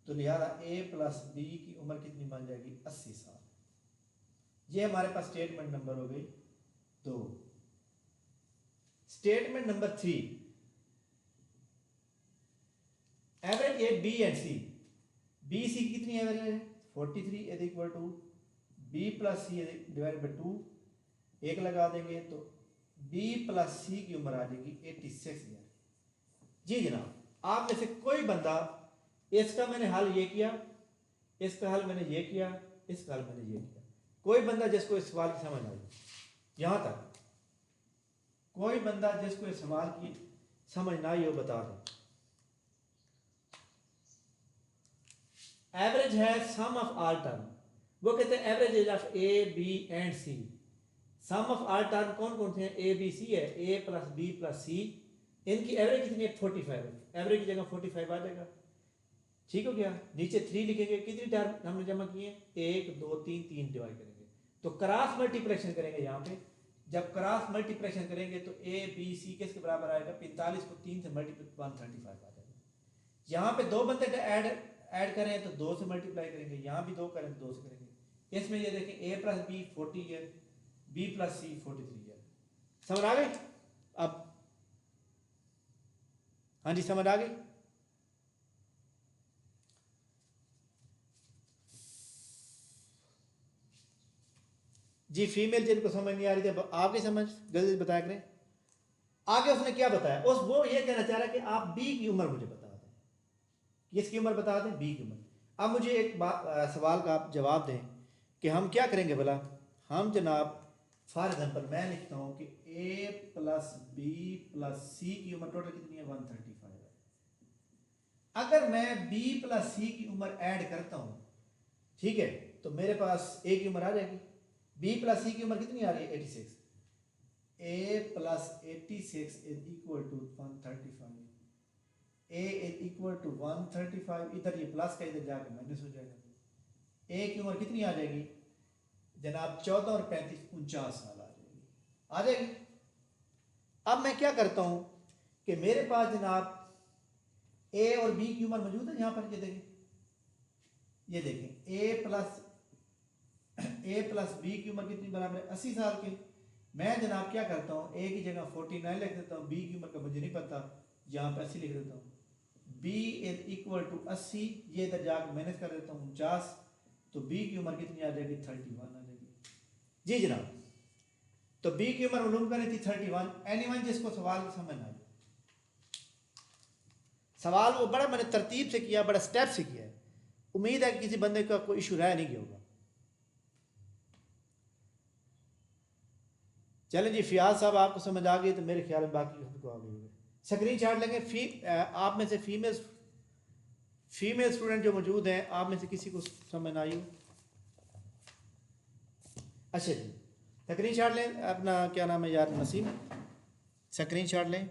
Speaker 1: तो लिहाजा ए प्लस बी की उम्र कितनी बन जाएगी? 80 साल। ये हमारे पास स्टेटमेंट नंबर हो गई 2। Statement number 3, average A B and C. B C कितनी एवरेज है? 43 is equal to B plus C divided by 2, एक लगा देंगे तो बी प्लस सी की उम्र आ जाएगी 86 ईयर। जी जनाब, आप में से कोई बंदा, इसका मैंने हल ये किया, इसका हल मैंने ये किया, इसका हल मैंने ये किया, कोई बंदा जिसको इस सवाल की समझ आई, यहां तक कोई बंदा जिसको इस सवाल की समझ ना आई हो बता दे। एवरेज है सम ऑफ ऑल टर्म, वो कहते हैं average age of A B and C. Sum of all term कौन कौन से हैं, ए बी सी है, A plus B plus C, इनकी एवरेज कितनी है 45 है, एवरेज की जगह 45 आ जाएगा। ठीक हो गया, नीचे 3 लिखेंगे, कितनी टर्म हमने जमा किए, 1 2 3, 3 डिवाइड करेंगे तो क्रॉस मल्टीप्लिकेशन करेंगे यहाँ पे। जब क्रॉस मल्टीप्लिकेशन करेंगे तो ए बी सी किसके बराबर आएगा, 45 को 3 से मल्टीप्लाई 135 आ जाएगा। यहाँ पे दो बंदे ऐड करें तो 2 से मल्टीप्लाई करेंगे, यहाँ भी 2 करें तो 2 से करेंगे। इसमें ये देखें ए प्लस बी 40 है, बी प्लस सी 43 है। समझ आ गई अब? हाँ जी समझ आ गई। जी फीमेल जिनको समझ नहीं आ रही थी आपकी समझ जल्दी बताया करें। आगे उसने क्या बताया, उस वो ये कहना चाह रहा है कि आप बी की उम्र मुझे बता दें, किसकी उम्र बता दें, बी की उम्र। अब मुझे एक सवाल का आप जवाब दें कि हम क्या करेंगे भला। हम जनाब फॉर एग्जाम्पल मैं लिखता हूँ कि ए प्लस बी प्लस सी की उम्र टोटल कितनी है 135 है। अगर मैं बी प्लस सी की उम्र ऐड करता हूँ, ठीक है, तो मेरे पास ए की उम्र आ जाएगी। बी प्लस सी की उम्र कितनी आ रही है 86, A plus 86 is equal to 135, A is equal to 135, इधर ये प्लस का इधर जाकर माइनस हो जाएगा। ए की उम्र कितनी आ जाएगी जनाब 14 और 35 49 साल आ जाएगी। अब मैं क्या करता हूं कि मेरे पास जनाब ए और बी की उम्र मौजूद है यहाँ पर, ये देखें ए प्लस बी की उम्र कितनी बराबर है 80 साल के। मैं जनाब क्या करता हूँ, ए की जगह 49 लिख देता हूँ, बी की उम्र का मुझे नहीं पता, यहाँ पर 80 लिख देता हूँ। बी इज इक्वल टू 80, ये इधर जाकर माइनस कर देता हूँ 49, तो बी की उम्र कितनी आ जाएगी 31 आ जाएगी। जी जनाब, तो बी की उम्र मालूम करनी थी 31। एनीवन जिसको सवाल समझ ना आए, सवाल वो बड़ा मैंने तरतीब से किया, बड़ा स्टेप से किया है, उम्मीद है कि किसी बंदे का कोई इशू रह नहीं गया होगा। चलें जी, फियाज साहब आपको समझ आ गई तो मेरे ख्याल में बाकी सबको आ गई होगी। स्क्रीन शॉट लेंगे। आप में से फीमेल स्टूडेंट जो मौजूद हैं, आप में से किसी को समझ ना आई हो? अच्छा जी, स्क्रीन शॉट लें। अपना क्या नाम है यार, नसीम, स्क्रीन शॉट लें।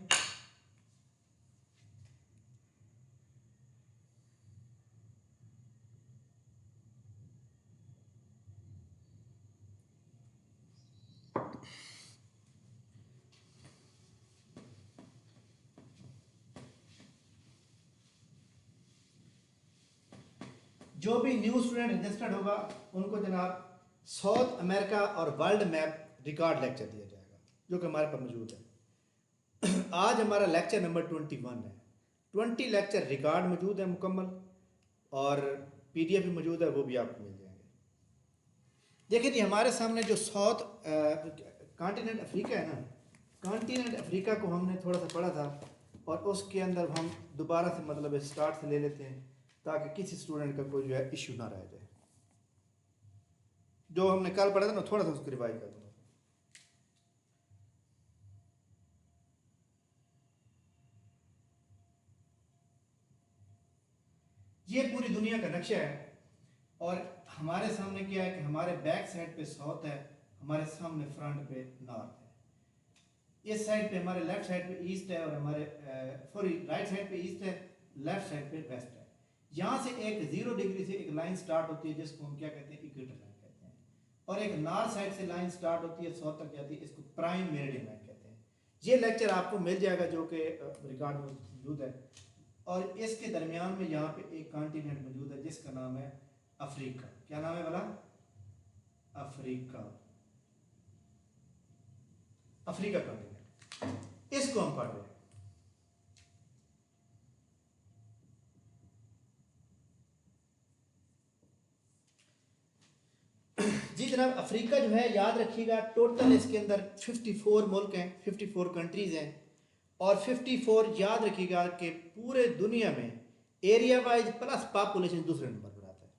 Speaker 1: जो भी न्यू स्टूडेंट रजिस्टर्ड होगा उनको जनाब साउथ अमेरिका और वर्ल्ड मैप रिकॉर्ड लेक्चर दिया जाएगा, जो कि हमारे पास मौजूद है। आज हमारा लेक्चर नंबर 21 है। 20 लेक्चर रिकॉर्ड मौजूद है मुकम्मल, और PDF भी मौजूद है, वो भी आपको मिल जाएंगे। देखिए जी, हमारे सामने जो साउथ कॉन्टिनेंट अफ्रीका है ना, कॉन्टिनेंट अफ्रीका को हमने थोड़ा सा पढ़ा था, और उसके अंदर हम दोबारा से मतलब स्टार्ट से ले लेते हैं, ताकि किसी स्टूडेंट का कोई जो है इश्यू ना रह जाए। जो हमने कल पढ़ा था ना, थोड़ा सा उसको रिवाइज कर दूंगा। ये पूरी दुनिया का नक्शा है, और हमारे सामने क्या है कि हमारे बैक साइड पे साउथ है, हमारे सामने फ्रंट पे नॉर्थ है। इस साइड पे हमारे लेफ्ट साइड पे ईस्ट है, और हमारे सॉरी राइट साइड पे ईस्ट है, लेफ्ट साइड पे वेस्ट है। यहाँ से एक 0 डिग्री से एक लाइन स्टार्ट होती है, जिसको हम क्या कहते हैं, इक्वेटर लाइन कहते हैं, और एक नॉर्थ साइड से लाइन स्टार्ट होती है, साउथ तक जाती है, इसको प्राइम मेरिडियन लाइन कहते हैं। ये लेक्चर आपको मिल जाएगा, जो कि रिकॉर्ड में मौजूद है। और इसके दरमियान में यहाँ पे एक कॉन्टिनेंट मौजूद है, जिसका नाम है अफ्रीका। क्या नाम है भला? अफ्रीका। अफ्रीका कॉन्टिनेंट, इसको हम पढ़ रहे हैं। जी जनाब, अफ्रीका जो है, याद रखिएगा, टोटल इसके अंदर 54 मुल्क हैं, 54 कंट्रीज हैं, और 54 याद रखिएगा कि पूरे दुनिया में एरिया वाइज प्लस पॉपुलेशन दूसरे नंबर पर आता है,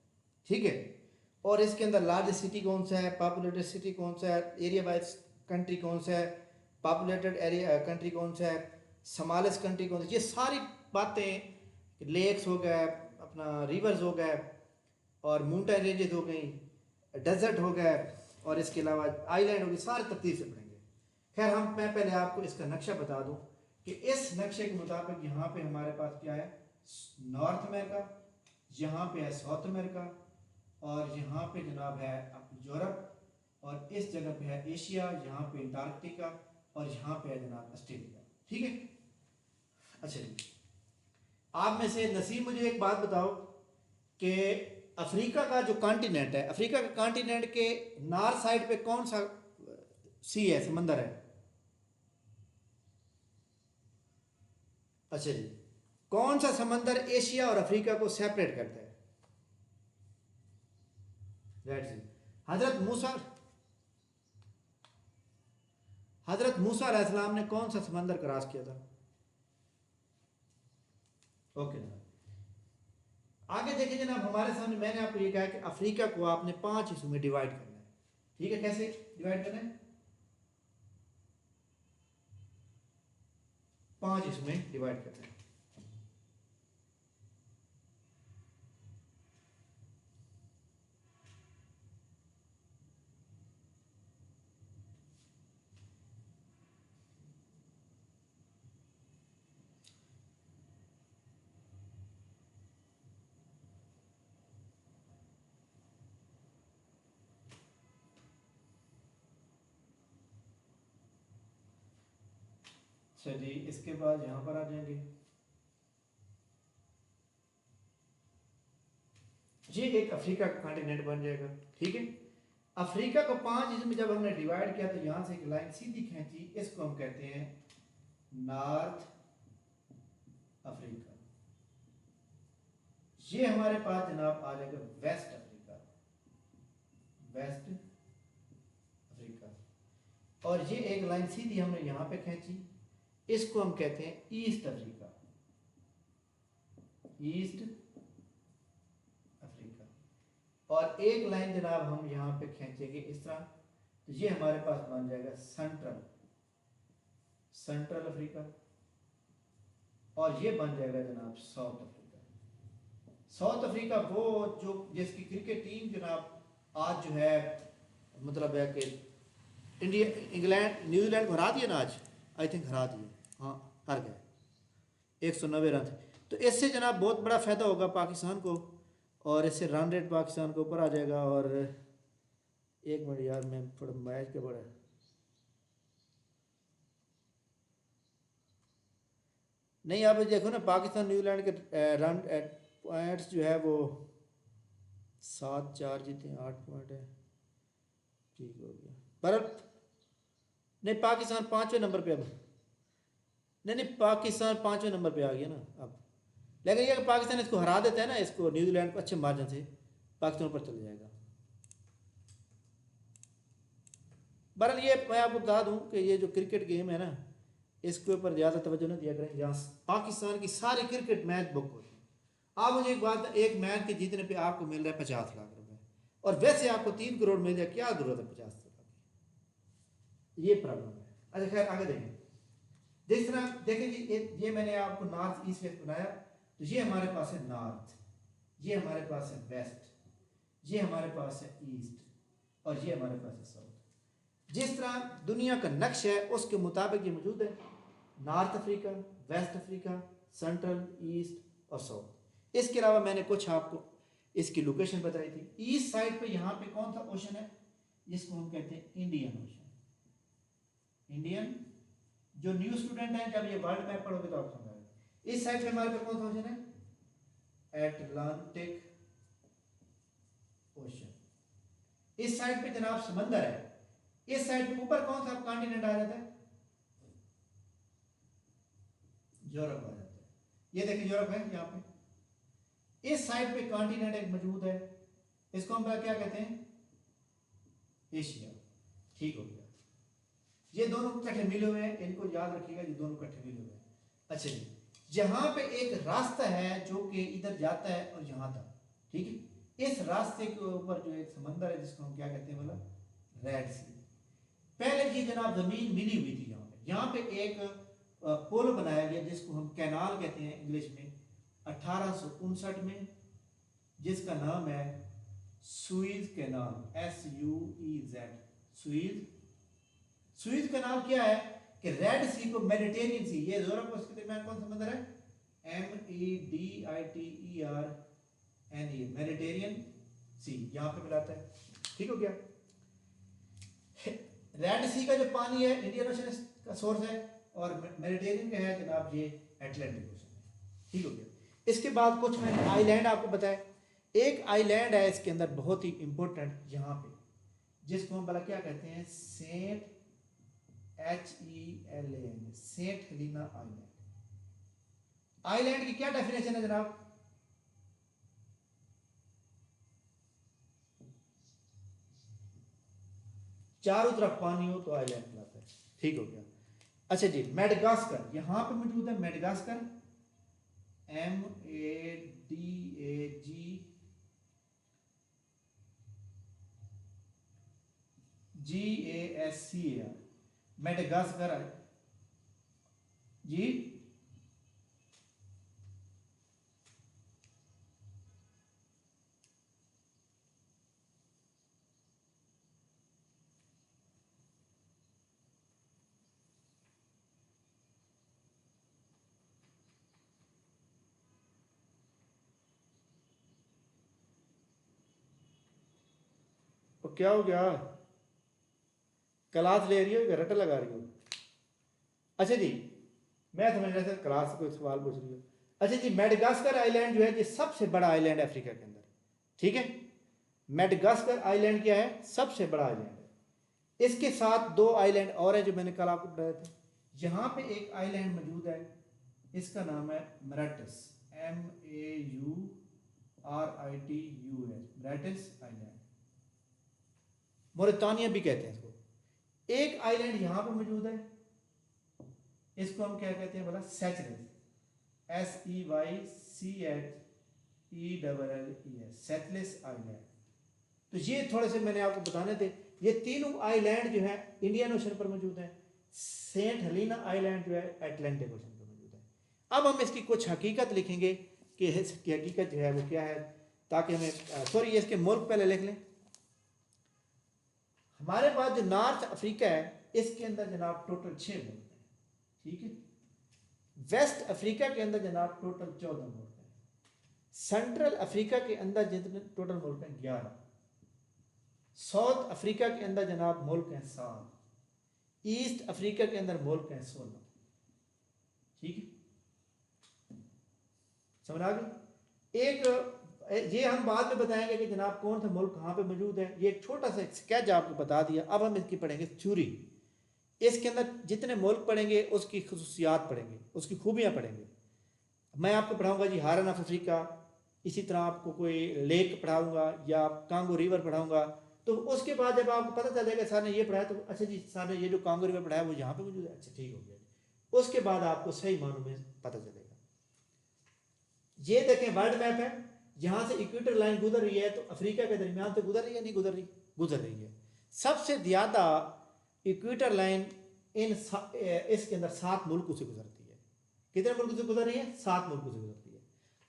Speaker 1: ठीक है। और इसके अंदर लार्जेस्ट सिटी कौन सा है, पॉपुलेटेड सिटी कौन सा है, एरिया वाइज कंट्री कौन सा है, पॉपुलेटेड एरिया कंट्री कौन सा है, स्मॉलेस्ट कंट्री कौन सा है, ये सारी बातें, लेक्स हो गए, अपना रिवर्स हो गए, और माउंटेन रेंजेस हो गई, डेजर्ट हो गया, और इसके अलावा आइलैंड हो गई, सारे तरतीब से पढ़ेंगे। खैर मैं पहले आपको इसका नक्शा बता दूं कि इस नक्शे के मुताबिक यहाँ पे हमारे पास क्या है, नॉर्थ अमेरिका, यहाँ पे है साउथ अमेरिका, और यहाँ पे जनाब है यूरोप, और इस जगह पे है एशिया, यहाँ पे अंटार्कटिका, और यहाँ पे है जनाब ऑस्ट्रेलिया। ठीक है, अच्छा जी, आप में से नसीम मुझे एक बात बताओ कि अफ्रीका का जो कॉन्टिनेंट है, अफ्रीका के कॉन्टिनेंट के नॉर्थ साइड पे कौन सा सी है, समंदर है? अच्छा जी, कौन सा समंदर एशिया और अफ्रीका को सेपरेट करता है? रेड सी। हजरत मूसा अलैहिस्सलाम ने कौन सा समंदर क्रॉस किया था? ओके जनाब, आगे देखिए जनाब, हमारे सामने मैंने आपको ये कहा कि अफ्रीका को आपने 5 हिस्सों में डिवाइड करना है। ठीक है, कैसे डिवाइड करना है? 5 हिस्सों में डिवाइड करना है। अच्छा जी, इसके बाद यहाँ पर आ जाएंगे, ये एक अफ्रीका का कॉन्टिनेंट बन जाएगा। ठीक है, अफ्रीका को 5 हिस्सों में जब हमने डिवाइड किया तो यहाँ से एक लाइन सीधी खींची, इसको हम कहते हैं नॉर्थ अफ्रीका। ये हमारे पास जनाब आ जाएगा वेस्ट अफ्रीका, वेस्ट अफ्रीका, और ये एक लाइन सीधी हमने यहाँ पे खींची, इसको हम कहते हैं ईस्ट अफ्रीका, ईस्ट अफ्रीका, और एक लाइन जनाब हम यहाँ पे खींचेंगे इस तरह, तो ये हमारे पास बन जाएगा सेंट्रल, सेंट्रल अफ्रीका, और ये बन जाएगा जनाब साउथ अफ्रीका। साउथ अफ्रीका वो जो जिसकी क्रिकेट टीम जनाब आज जो है, मतलब है कि इंडिया इंग्लैंड न्यूजीलैंड को हरा दिया ना आज, आई थिंक हरा दिया, हाँ हार गए 190 रन। तो इससे जनाब बहुत बड़ा फ़ायदा होगा पाकिस्तान को, और इससे रन रेट पाकिस्तान के ऊपर आ जाएगा। और एक मिनट यार, मैं थोड़ा मैच के बड़ा, नहीं आप देखो ना, पाकिस्तान न्यूजीलैंड के रन पॉइंट्स जो है वो 7-4 जीते हैं, 8 पॉइंट है, ठीक हो गया। पर नहीं, पाकिस्तान 5वें नंबर पे अब, नहीं पाकिस्तान 5वें नंबर पे आ गया ना अब, लेकिन ये पाकिस्तान इसको हरा देता है ना, इसको न्यूजीलैंड को अच्छे मार्जिन से, पाकिस्तान ऊपर चले जाएगा। बहरहाल ये मैं आपको बता दूं कि ये जो क्रिकेट गेम है ना, इसके ऊपर ज़्यादा तवज्जो नहीं दिया करें, जहाँ पाकिस्तान की सारी क्रिकेट मैच बुक होती है। आप मुझे एक बात, एक मैच के जीतने पे आपको मिल रहा है 50 लाख रुपए, और वैसे आपको 3 करोड़ मिल जाए, क्या जरूरत है 50 लाख की? ये प्रॉब्लम है। अच्छा खैर आगे देखें, जिस तरह देखें जी, ये मैंने आपको नॉर्थ ईस्ट वेस्ट बनाया, तो ये हमारे पास है नॉर्थ, ये हमारे पास है वेस्ट, ये हमारे पास है ईस्ट, और ये हमारे पास है साउथ। जिस तरह दुनिया का नक्श है उसके मुताबिक ये मौजूद है, North Africa, West Africa, central, East और साउथ। इसके अलावा मैंने कुछ आपको इसकी लोकेशन बताई थी। ईस्ट साइड पे यहाँ पे कौन सा ओशन है, जिसको हम कहते हैं इंडियन ओशन, इंडियन। जो न्यू स्टूडेंट हैं, जब ये वर्ल्ड मैप पढ़ोगे तो आप समझाएंगे। इस साइड पे हमारे पे कौन सा ओशन है, एटलांटिक ओशन। इस साइड पे जनाब समंदर है। इस साइड पे ऊपर कौन सा कॉन्टिनेंट आ जाता है, यूरोप आ जाता है। ये देखिए यूरोप है यहाँ पे। इस साइड पे कॉन्टिनेंट एक मौजूद है, इसको हम क्या कहते हैं, एशिया। ठीक हो गया, ये दोनों इकट्ठे मिले हुए हैं, इनको याद रखिएगा, ये दोनों इकट्ठे मिले हुए हैं। अच्छा जी, यहाँ पे एक रास्ता है जो कि इधर जाता है और यहाँ तक, ठीक है। इस रास्ते के ऊपर जो एक समंदर है जिसको हम क्या कहते हैं, बोला रेड सी। पहले की जनाब जमीन मिली हुई थी, यहाँ पे एक पुल बनाया गया जिसको हम कैनाल कहते हैं इंग्लिश में, 1859 में, जिसका नाम है Swiss canal, SUEZ, Swiss. Swiss canal क्या है कि रेड सी को मेडिटेरियन सी, ये यूरोप और उसके दरमियान कौन सा समंदर है, MEDITERRANE, मेडिटेरियन सी, यहां पे मिलाता है। ठीक हो गया। रेड सी का जो पानी है इंडियन ओशन का सोर्स है, और मेडिटेरियन का है जनाब ये अटलांटिक ओशन है। ठीक हो गया। इसके बाद कुछ मैंने आइलैंड आपको बताया। एक आइलैंड है इसके अंदर बहुत ही इंपॉर्टेंट यहाँ पे, जिसको हम भला क्या कहते हैं, saint HELAN, Saint Helena island. Island की क्या डेफिनेशन है जनाब, चारों तरफ पानी हो तो आइलैंड कहलाता है। ठीक हो गया। अच्छा जी, मेडागास्कर यहां पे मौजूद है, मेडागास्कर MEDAGGASCAR, मेडागास्कर जी। तो क्या हो गया, क्लास ले रही हो या रट्टा लगा रही हो? अच्छा जी, मैं समझ रहा था क्लास कोई सवाल पूछ रही हो। अच्छा जी, मेडागास्कर आइलैंड जो है ये सबसे बड़ा आइलैंड है अफ्रीका के अंदर। ठीक है, मेडागास्कर आइलैंड क्या है, सबसे बड़ा आइलैंड है। इसके साथ दो आइलैंड और है जो मैंने कल आपको बताए थे। यहाँ पे एक आइलैंड मौजूद है, इसका नाम है मॉरिटस, MAURITUS, मॉरिटस आइलैंड, मोरितानिया भी कहते हैं इसको। एक आइलैंड यहाँ पे मौजूद है, इसको हम क्या कहते हैं बोला, सेचलेस, SEYCHELLES, सेचलेस आइलैंड। तो ये थोड़े से मैंने आपको बताने थे। ये तीनों आइलैंड जो है इंडियन ओशन पर मौजूद है, सेंट हेलिना आइलैंड जो है अटलांटिक ओशन पर मौजूद है। अब हम इसकी कुछ हकीकत लिखेंगे कि इसकी हकीकत जो है वो क्या है, ताकि हमें सॉरी इसके मुल्क पहले लिख लें। हमारे पास जो नॉर्थ अफ्रीका है इसके अंदर जनाब टोटल 6 मुल्क हैं। ठीक है, वेस्ट अफ्रीका के अंदर जनाब टोटल 14 मुल्क हैं। सेंट्रल अफ्रीका के अंदर जितने टोटल मुल्क हैं 11। साउथ अफ्रीका के अंदर जनाब मुल्क हैं 7। ईस्ट अफ्रीका के अंदर मुल्क हैं 16। ठीक है, समझ आ गई। एक ये हम बाद में बताएंगे कि जनाब कौन सा मुल्क कहाँ पे मौजूद है। ये एक छोटा सा स्केच आपको बता दिया। अब हम इसकी पढ़ेंगे थ्योरी। इसके अंदर जितने मुल्क पढ़ेंगे उसकी खसूसियात पढ़ेंगे, उसकी खूबियाँ पढ़ेंगे। मैं आपको पढ़ाऊंगा जी हारन ऑफ अफ्रीका, इसी तरह आपको कोई लेक पढ़ाऊंगा या कांगो रिवर पढ़ाऊंगा। तो उसके बाद जब आपको पता चलेगा सर ने ये पढ़ाया, तो अच्छा जी सर ने ये जो कांगो रिवर पढ़ाया वो यहाँ पे मौजूद है, अच्छा ठीक हो गया। उसके बाद आपको सही मानों में पता चलेगा। ये देखें वर्ल्ड मैप है, यहाँ से इक्वेटर लाइन गुजर रही है, तो अफ्रीका के दरमियान से गुजर रही है, नहीं गुजर रही, गुजर रही है। सबसे ज़्यादा इक्वेटर लाइन इसके अंदर 7 मुल्कों से गुजरती है। कितने मुल्कों से गुजर रही है? 7 मुल्कों से गुजरती है।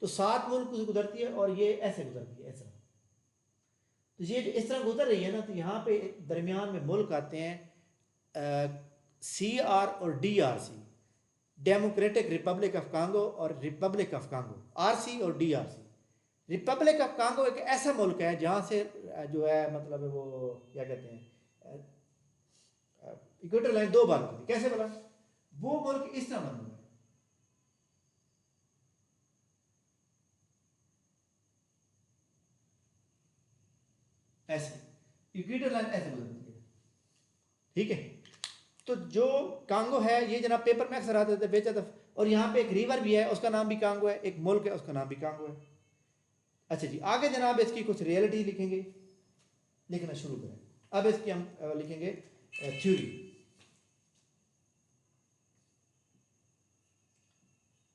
Speaker 1: तो 7 मुल्कों से गुजरती है और ये ऐसे गुजरती है, इस तरह। तो ये इस तरह गुजर रही है ना, तो यहाँ पे दरमियान में मुल्क आते हैं CR और DRC, democratic Republic of Congo और रिपब्लिक ऑफ कांगो, RC और DRC। रिपब्लिक ऑफ कांगो एक ऐसा मुल्क है जहाँ से जो है मतलब वो क्या कहते हैं, इक्वेटर लाइन 2 बार होती। कैसे बोला? वो मुल्क इस तरह बना हुआ है, ऐसे इक्वेटर लाइन ऐसे गुजरती है। ठीक है, तो जो कांगो है ये जनाब पेपर में अक्सर आते थे बेचा, और यहाँ पे एक रिवर भी है उसका नाम भी कांगो है, एक मुल्क है उसका नाम भी कांगो है। अच्छा जी, आगे जनाब इसकी कुछ रियलिटी लिखेंगे, लिखना शुरू करें। अब इसकी हम लिखेंगे theory.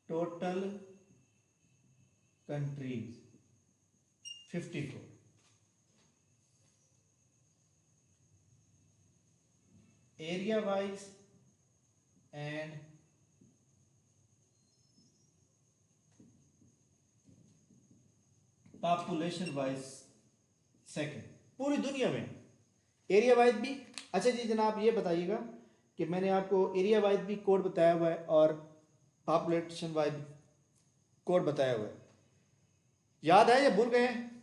Speaker 1: Total countries 54, area wise and population wise second पूरी दुनिया में, एरिया वाइज भी। अच्छा जी जनाब ये बताइएगा कि मैंने आपको एरिया वाइज भी कोड बताया हुआ है और पॉपुलेशन वाइज कोड बताया हुआ है, याद है या भूल गए हैं?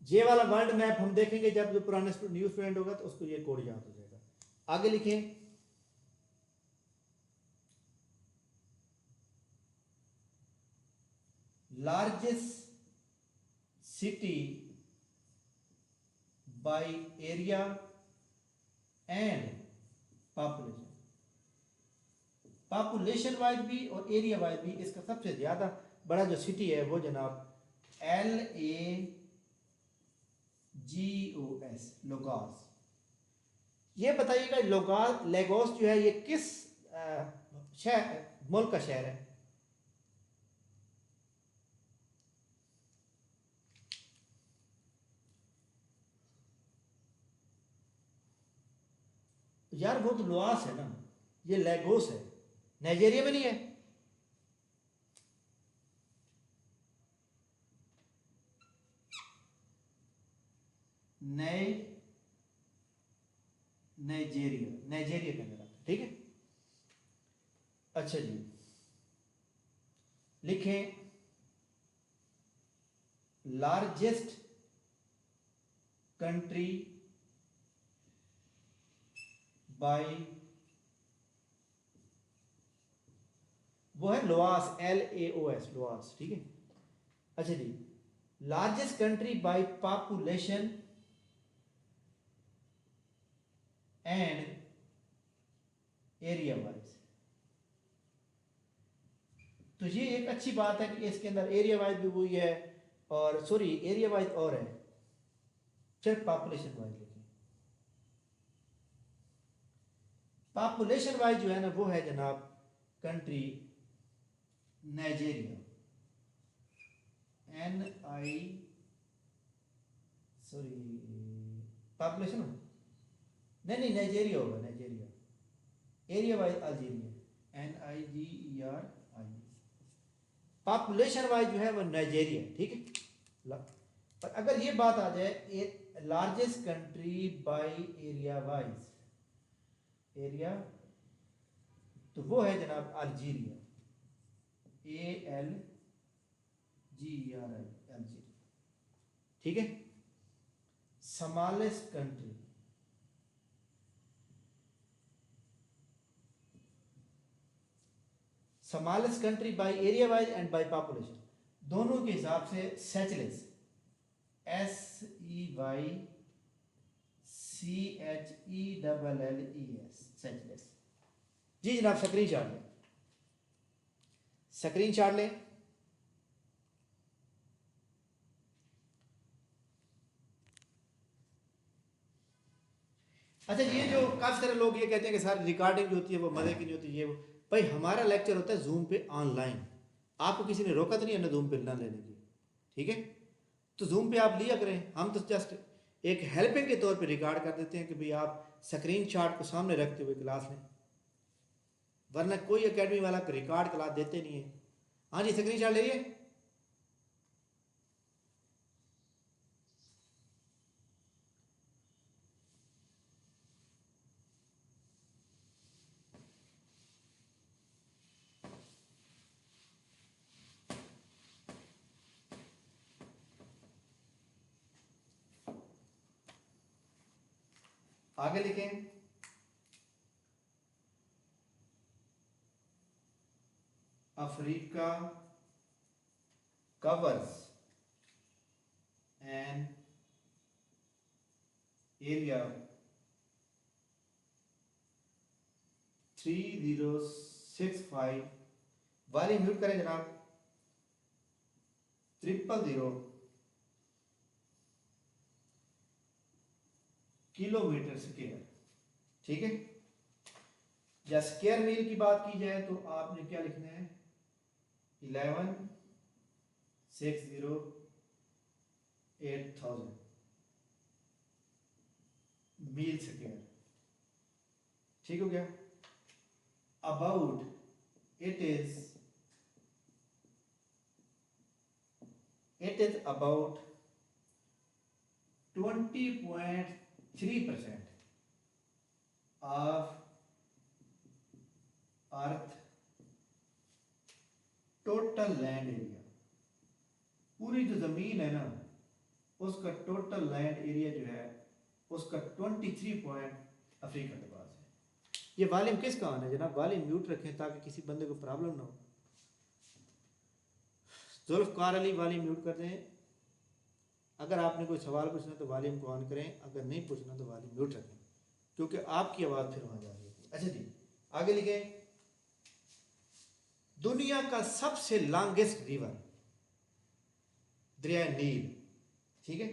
Speaker 1: ये वाला वर्ल्ड मैप हम देखेंगे जब जो पुराने न्यू स्टूडेंट होगा तो उसको ये कोड याद हो जाएगा। आगे लिखें, largest city by area and population. Population wise भी और एरिया वाइज भी इसका सबसे ज्यादा बड़ा जो सिटी है वो जनाब LAGOS, लोगास। ये बताइएगा लोगास लेगोस जो है ये किस शहर मुल्क का शहर है? यार वो तो लुआस है ना, ये लेगोस है, नाइजीरिया में नहीं है। नए नाइजीरिया के अंदर आता है, ठीक है। अच्छा जी लिखें, लार्जेस्ट कंट्री बाय, वो है लोआस, LAOS, लोआस, ठीक है। अच्छा जी, largest country by population and area wise. तो ये एक अच्छी बात है कि इसके अंदर एरिया वाइज भी वही है, और सॉरी एरिया वाइज और है, सिर्फ पॉपुलेशन वाइज लिखें। पॉपुलेशन वाइज जो है ना वो है जनाब country Nigeria, NI, sorry population नहीं नाइजीरिया होगा, Nigeria. Area wise Algeria, NIGERI। Population wise जो है वो नाइजीरिया, ठीक है। पर अगर ये बात आ जाए largest country by area wise, area, तो वो है जनाब अल्जीरिया, ALGERI, अल्जीरिया, ठीक है। Smallest country, smallest country by area wise and by population दोनों के हिसाब से सेचलेस, SEYCHELLES, सेचलेस। जी जनाब स्क्रीन शॉट लें, स्क्रीन शॉट लें। अच्छा ये जो काफ़ी सारे लोग ये कहते हैं कि सारी रिकॉर्डिंग जो होती है वो मज़े की नहीं होती, ये वो भाई हमारा लेक्चर होता है जूम पे ऑनलाइन, आपको किसी ने रोका तो नहीं है ना जूम पे ना लेने की, ठीक है। तो जूम पे आप लिया करें, हम तो जस्ट एक हेल्पिंग के तौर पे रिकॉर्ड कर देते हैं कि भाई आप स्क्रीन शॉट को सामने रखते हुए क्लास लें, वरना कोई एकेडमी वाला रिकॉर्ड क्लास देते नहीं है। हाँ जी स्क्रीन शॉट ले लिए। आगे लिखें, अफ्रीका covers an area 3065, वाली म्यूट करें जनाब, 000 किलोमीटर स्क्वायर, ठीक है। या स्क्वायर मील की बात की जाए तो आपने क्या लिखना है, 11,608,000 मील स्क्वायर, ठीक हो गया। About it is It is about 20.3% of earth total land area. पूरी जो ज़मीन है ना उसका टोटल लैंड एरिया जो है उसका 23 अफ्रीका के पास है। ये वॉल्यूम किसका आना है जनाब? वॉल्यूम म्यूट रखें ताकि किसी बंदे को प्रॉब्लम ना हो। जुल्फ़कार अली वॉल्यूम म्यूट कर दें। अगर आपने कोई सवाल पूछना तो वॉल्यूम को ऑन करें, अगर नहीं पूछना तो वॉल्यूम म्यूट रखें क्योंकि आपकी आवाज़ फिर वहाँ जा रही है। अच्छा जी आगे लिखें। दुनिया का सबसे लॉन्गेस्ट रिवर दरिया नील। ठीक है,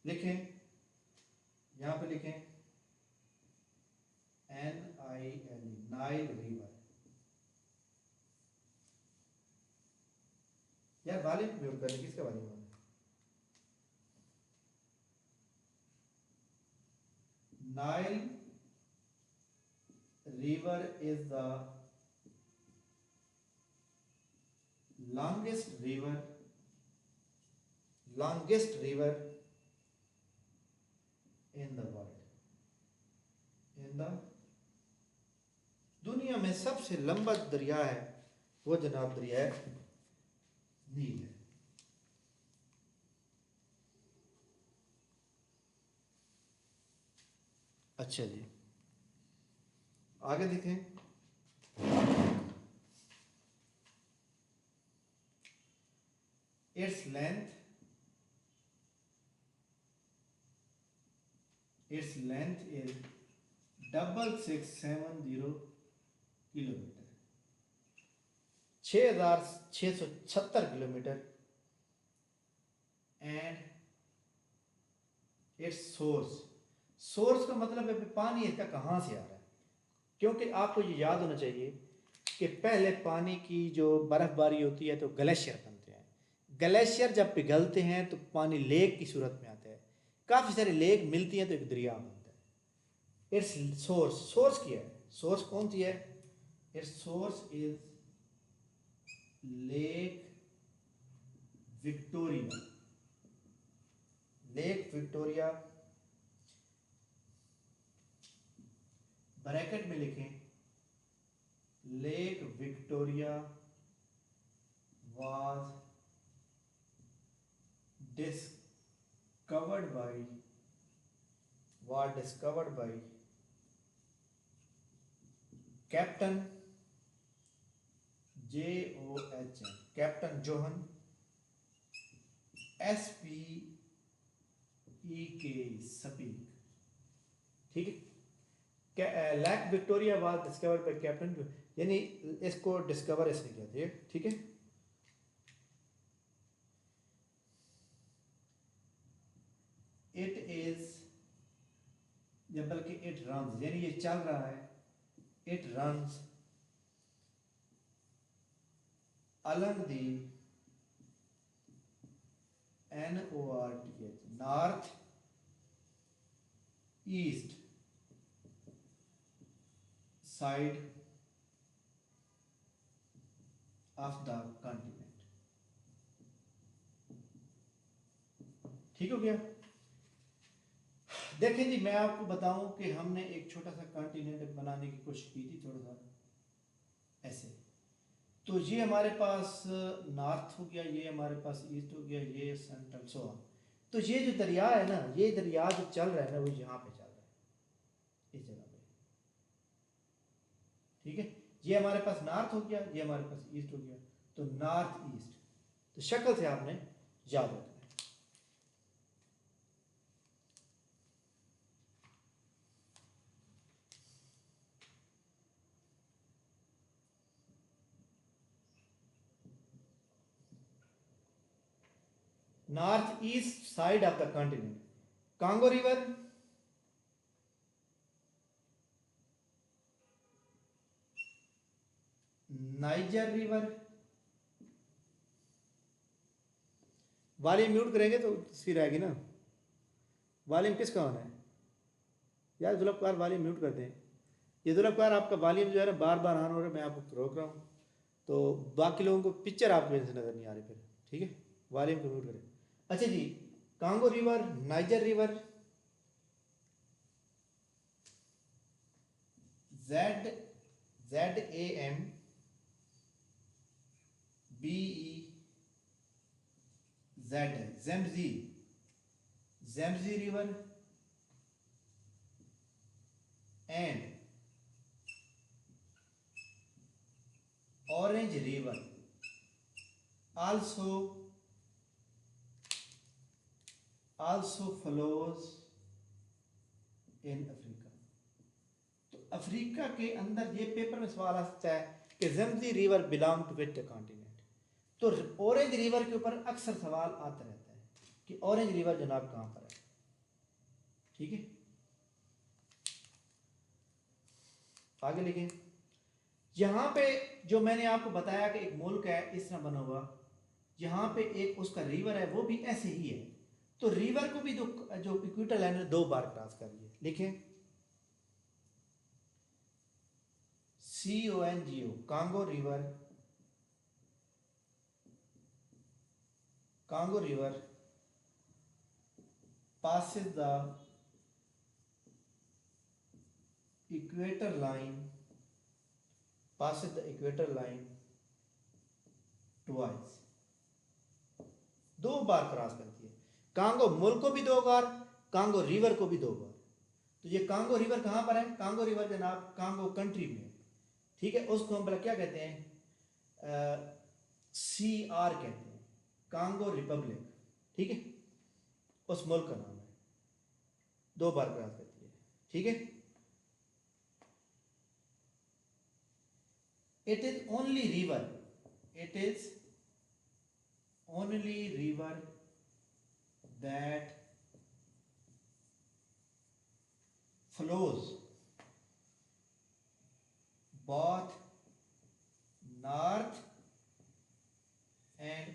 Speaker 1: लिखें यहां पे लिखें NIL नाइल रिवर। यार वॉल्यूम म्यूट करें, किसका वॉल्यूम है? Nile river is the longest river in the world। दुनिया में सबसे लंबा दरिया है वो जनाब दरिया नील है। अच्छा जी आगे देखें। its length is 6670 kilometre, 6670 kilometre. And it's source का मतलब है पानी इसका कहाँ से आ रहा है, क्योंकि आपको ये याद होना चाहिए कि पहले पानी की जो बर्फबारी होती है तो ग्लेशियर बनते हैं। ग्लेशियर जब पिघलते हैं तो पानी लेक की सूरत में आता है। काफ़ी सारी लेक मिलती हैं तो एक दरिया बनता है। इट्स सोर्स क्या है? सोर्स कौन सी है? It's source is lake Victoria. Lake Victoria bracket में लिखें lake Victoria was discovered by captain JOHN, captain Johan SPEK speak. ठीक है, lake Victoria was discovered by captain, यानी इसको डिस्कवर इसने किया था। ठीक है, इट इज या बल्कि इट रन्स, यानी ये चल रहा है। It runs along the north east side of the continent. ठीक हो गया? देखें जी, मैं आपको बताऊं कि हमने एक छोटा सा कॉन्टिनेंट बनाने की कोशिश की थी, थोड़ा सा ऐसे। तो ये हमारे पास नॉर्थ हो गया, ये हमारे पास ईस्ट हो गया, ये सेंट्रल सो। तो ये जो दरिया है ना, ये दरिया जो चल रहा है ना वो यहाँ पे चल रहा है, इस जगह पे। ठीक है, ये हमारे पास नॉर्थ हो गया, ये हमारे पास ईस्ट हो गया, तो नॉर्थ ईस्ट। तो शक्ल से आपने याद रखना है। North east side of the continent, Congo river, Niger river. Volume mute करेंगे तो तस्वीर आएगी ना। वॉल्यूम किसका होना है यार? जुल्फ़कार वॉल्यूम म्यूट कर दें। ये जुल्फ़कार आपका वॉल्यूम जो है ना बार बार ऑन हो रहा है, मैं आपको रोक रहा हूँ। तो बाकी लोगों को पिक्चर आपकी वजह से नज़र नहीं आ रही फिर, ठीक है, वॉल्यूम को म्यूट करें। अच्छा जी, Congo river, Niger river, ZAMBEZ है, Zambezi river and Orange river also flows in Africa. तो अफ्रीका के अंदर ये पेपर में सवाल आ सकता है कि Zambezi river belong to which continent. तो ऑरेंज रिवर के ऊपर अक्सर सवाल आता रहता है कि ऑरेंज रिवर जनाब कहाँ पर है, ठीक है। आगे लिखें, यहाँ पे जो मैंने आपको बताया कि एक मुल्क है इस तरह बना हुआ, यहाँ पे एक उसका रिवर है वो भी ऐसे ही है। तो रिवर को भी जो इक्वेटर लाइन है 2 बार क्रॉस करिए। लिखें CONGO, Congo river passes the equator line twice, 2 bar cross करती है। कांगो मुल्क को भी 2 बार, कांगो रिवर को भी 2 बार। तो ये कांगो रिवर कहाँ पर है? कांगो रिवर जनाब कांगो कंट्री में, ठीक है। उसको हम क्या कहते हैं, CR कहते हैं, कांगो रिपब्लिक, ठीक है, उस मुल्क का नाम है। 2 बार क्रॉस करती है, ठीक है। It is only river that flows both north and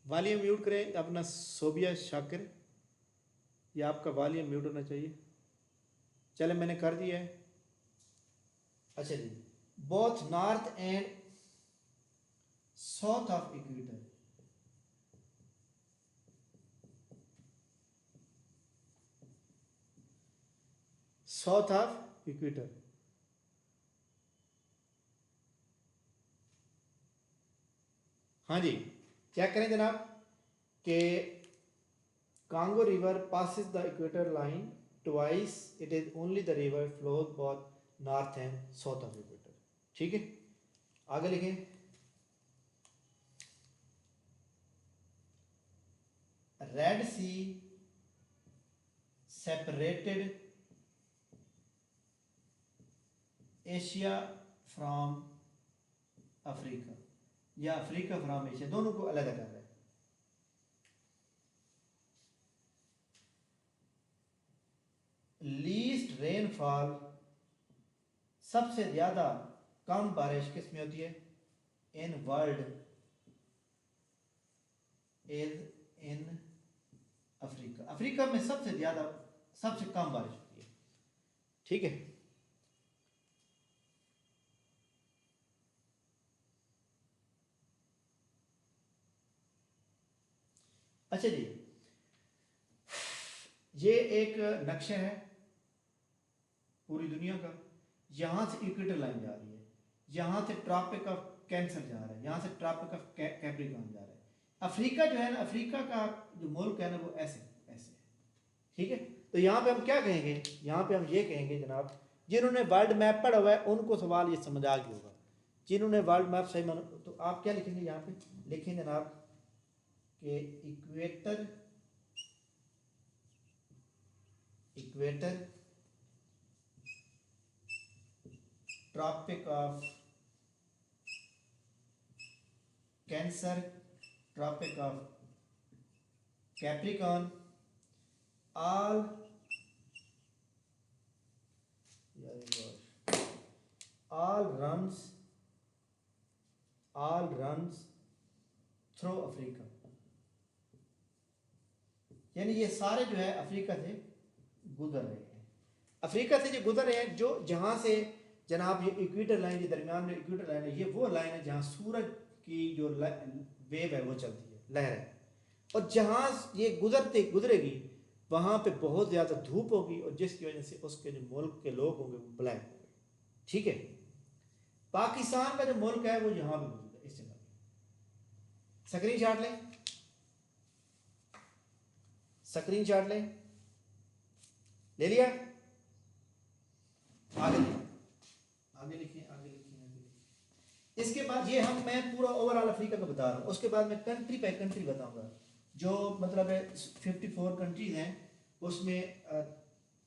Speaker 1: volume mute करें अपना सोबिया शाकिर, या आपका वॉल्यूम म्यूट होना चाहिए। चले मैंने कर दिया है। अच्छा जी, both north and south of equator, south of equator, हाँ जी, चेक करें जनाब कि Congo river passes the equator line twice, it is only the river flows both north and south of equator, ठीक है। आगे लिखें, Red Sea separated Asia from Africa, या अफ्रीका फ्रॉम एशिया, दोनों को अलग अलग है। लीस्ट रेनफॉल, सबसे ज्यादा कम बारिश किस में होती है? In world is in Africa, Africa में सबसे ज्यादा सबसे कम बारिश होती है, ठीक है। अच्छा जी, ये एक नक्शा है पूरी दुनिया का। यहाँ से इक्वेटर लाइन जा रही है, यहाँ से ट्रॉपिक ऑफ कैंसर जा रहा है, यहाँ से ट्रॉपिक ऑफ कैप्रिकॉर्न जा रहा है। अफ्रीका जो है ना, अफ्रीका का जो मुल्क है ना वो ऐसे ऐसे है, ठीक है। तो यहाँ पे हम क्या कहेंगे, यहाँ पे हम ये कहेंगे जनाब, जिन्होंने वर्ल्ड मैप पढ़ा हुआ है उनको सवाल ये समझ आ गया होगा। जिन्होंने वर्ल्ड मैप सही मानो, तो आप क्या लिखेंगे यहाँ पे? लिखें जनाब कि equator tropic of Cancer, tropic of Capricorn, all runs through Africa, यानी ये सारे जो है अफ्रीका से गुजर रहे हैं। अफ्रीका से जो गुजर रहे हैं, जो जहाँ से जनाब ये इक्वेटर लाइन, ये दरमियान में इक्वेटर लाइन है, ये वो लाइन है जहाँ सूरज की जो वेव है वो चलती है, लहर है। और जहाँ ये गुजरेगी वहाँ पे बहुत ज़्यादा धूप होगी, और जिसकी वजह से उसके जो मुल्क के लोग होंगे वो ब्लैक होंगे। ठीक है, पाकिस्तान का जो मुल्क है वो यहाँ पे मौजूद है, इस जगह पे। स्क्रीन शॉट लें, स्क्रीन शॉट लें, ले लिया? आगे लिखें, आगे लिखें, आगे लिखें, आगे लिखें। इसके बाद ये मैं पूरा ओवरऑल अफ्रीका का बता रहा हूँ, उसके बाद मैं कंट्री बाय कंट्री बताऊंगा। जो मतलब है 54 कंट्रीज हैं, उसमें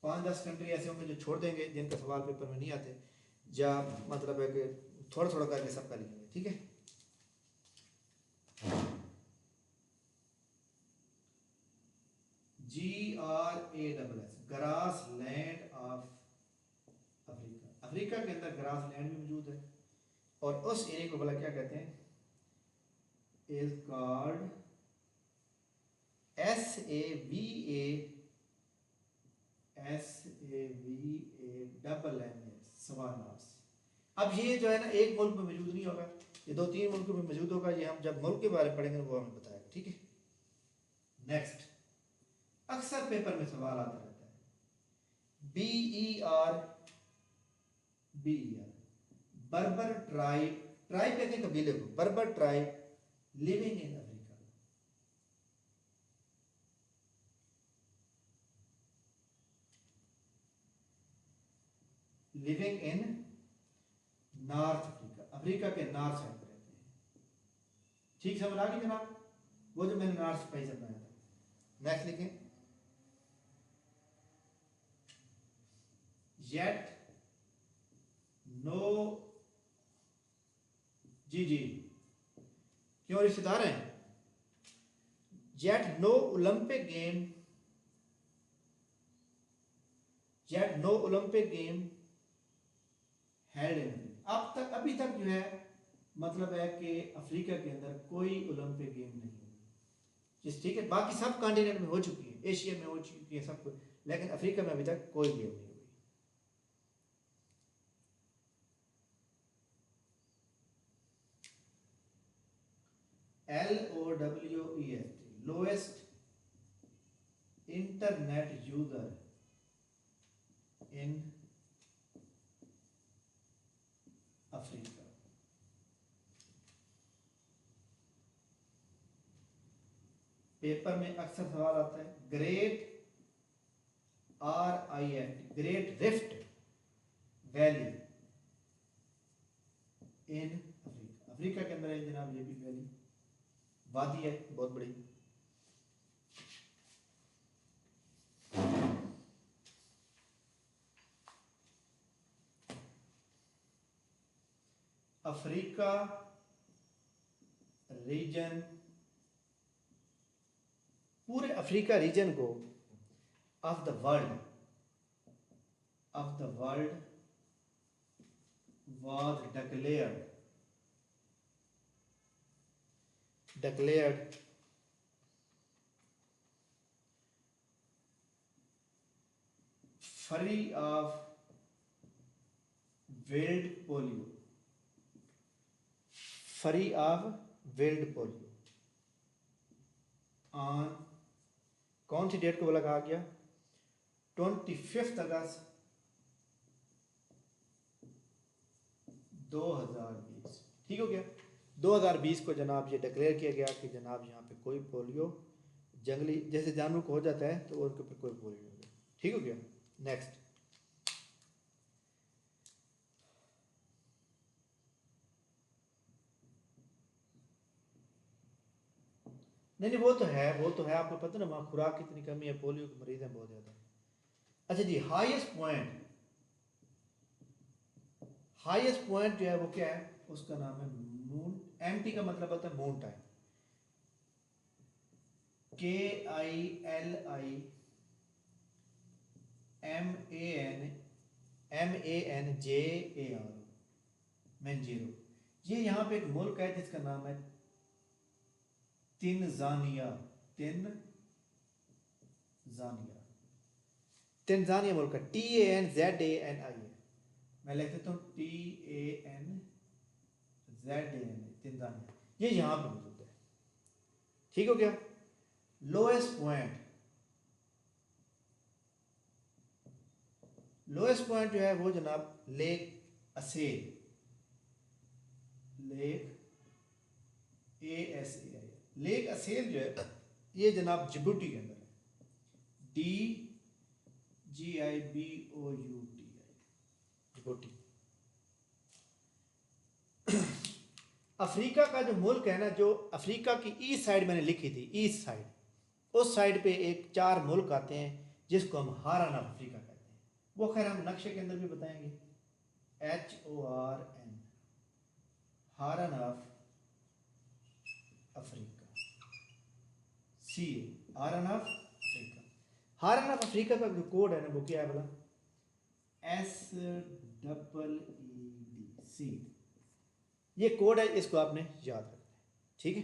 Speaker 1: 5-10 कंट्री ऐसे होंगे जो छोड़ देंगे, जिनका सवाल पेपर में नहीं आते, या मतलब है कि थोड़ा थोड़ा करके सबका लिखेंगे। ठीक है, GRASS, grass land of Africa. Africa के अंदर ग्रास लैंड भी मौजूद है, और उस एरिया को बोला क्या कहते हैं, इज कॉल्ड SAVANMS, सवानास। अब ये जो है ना एक मुल्क में मौजूद नहीं होगा, ये 2-3 मुल्कों में मौजूद होगा। ये हम जब मुल्क के बारे में पढ़ेंगे वो हमें बताएगा। ठीक है, नेक्स्ट, अक्सर पेपर में सवाल आता रहता है, BER, बर्बर ट्राइब, ट्राइब कहते हैं कबीले को, बर्बर tribe living in Africa. Living in north Africa, Africa के नॉर्थ साइड पर रहते हैं। ठीक समझ आ गई जनाब, वो जो मैंने नॉर्थ स्पाइस बनाया था। नेक्स्ट लिखें, येट नो, जी जी क्यों रिश्तेदार हैं, yet no Olympic game, yet no Olympic game held in, अब तक अभी तक जो है मतलब है कि अफ्रीका के अंदर कोई ओलंपिक गेम नहीं हुई। जिस ठीक है, बाकी सब कॉन्टिनेंट में हो चुकी है, एशिया में हो चुकी है सब कुछ, लेकिन अफ्रीका में अभी तक कोई गेम नहीं हुई। LOWEST, lowest internet user in Africa. Paper में अक्सर सवाल आता है, great RIFT, great rift valley in Africa. Africa के अंदर है जनाब ये भी वैली, वादी है बहुत बड़ी। अफ्रीका रीजन, पूरे अफ्रीका रीजन को of the world was declared free of wild polio, free of wild polio on कौन सी डेट को बोला कहा गया, 25 अगस्त 2020। ठीक हो गया, 2020 को जनाब ये डिक्लेयर किया गया कि जनाब यहाँ पे कोई पोलियो जंगली जैसे जानवर को हो जाता है तो उनके ऊपर कोई पोलियो नहीं होगा। ठीक हो गया, नेक्स्ट, नहीं वो तो है, वो तो है, आपको पता ना वहाँ खुराक की इतनी कमी है, पोलियो के मरीज हैं बहुत ज़्यादा। अच्छा जी, हाईएस्ट पॉइंट जो है वो क्या है, उसका नाम है मून, MT का मतलब होता है मून टाइम, KILIMANJAR, मैंजेरो। ये यहाँ पे एक मुल्क है जिसका नाम है तिनजानिया। तंजानिया मुल्क है, TANZANIA, मैं लिख देता हूँ TANZANIA, तंजानिया, ये यहाँ पे मौजूद है। ठीक हो गया। लोएस्ट पॉइंट जो है वो जनाब लेक असेल, लेक असेल जो है ये जनाब जिबूटी के अंदर है, DGIBOUTI, जिबूटी। अफ्रीका का जो मुल्क है ना, जो अफ्रीका की ईस्ट साइड मैंने लिखी थी, ईस्ट साइड, उस साइड पे एक 4 मुल्क आते हैं जिसको हम हारन ऑफ अफ्रीका कहते हैं। वो खैर हम नक्शे के अंदर भी बताएंगे, HORN, horn of Africa, CA, horn of Africa. Horn of Africa का जो कोड है ना वो क्या है बोला, SEEDC, ये कोड है, इसको आपने याद रखना है। ठीक है।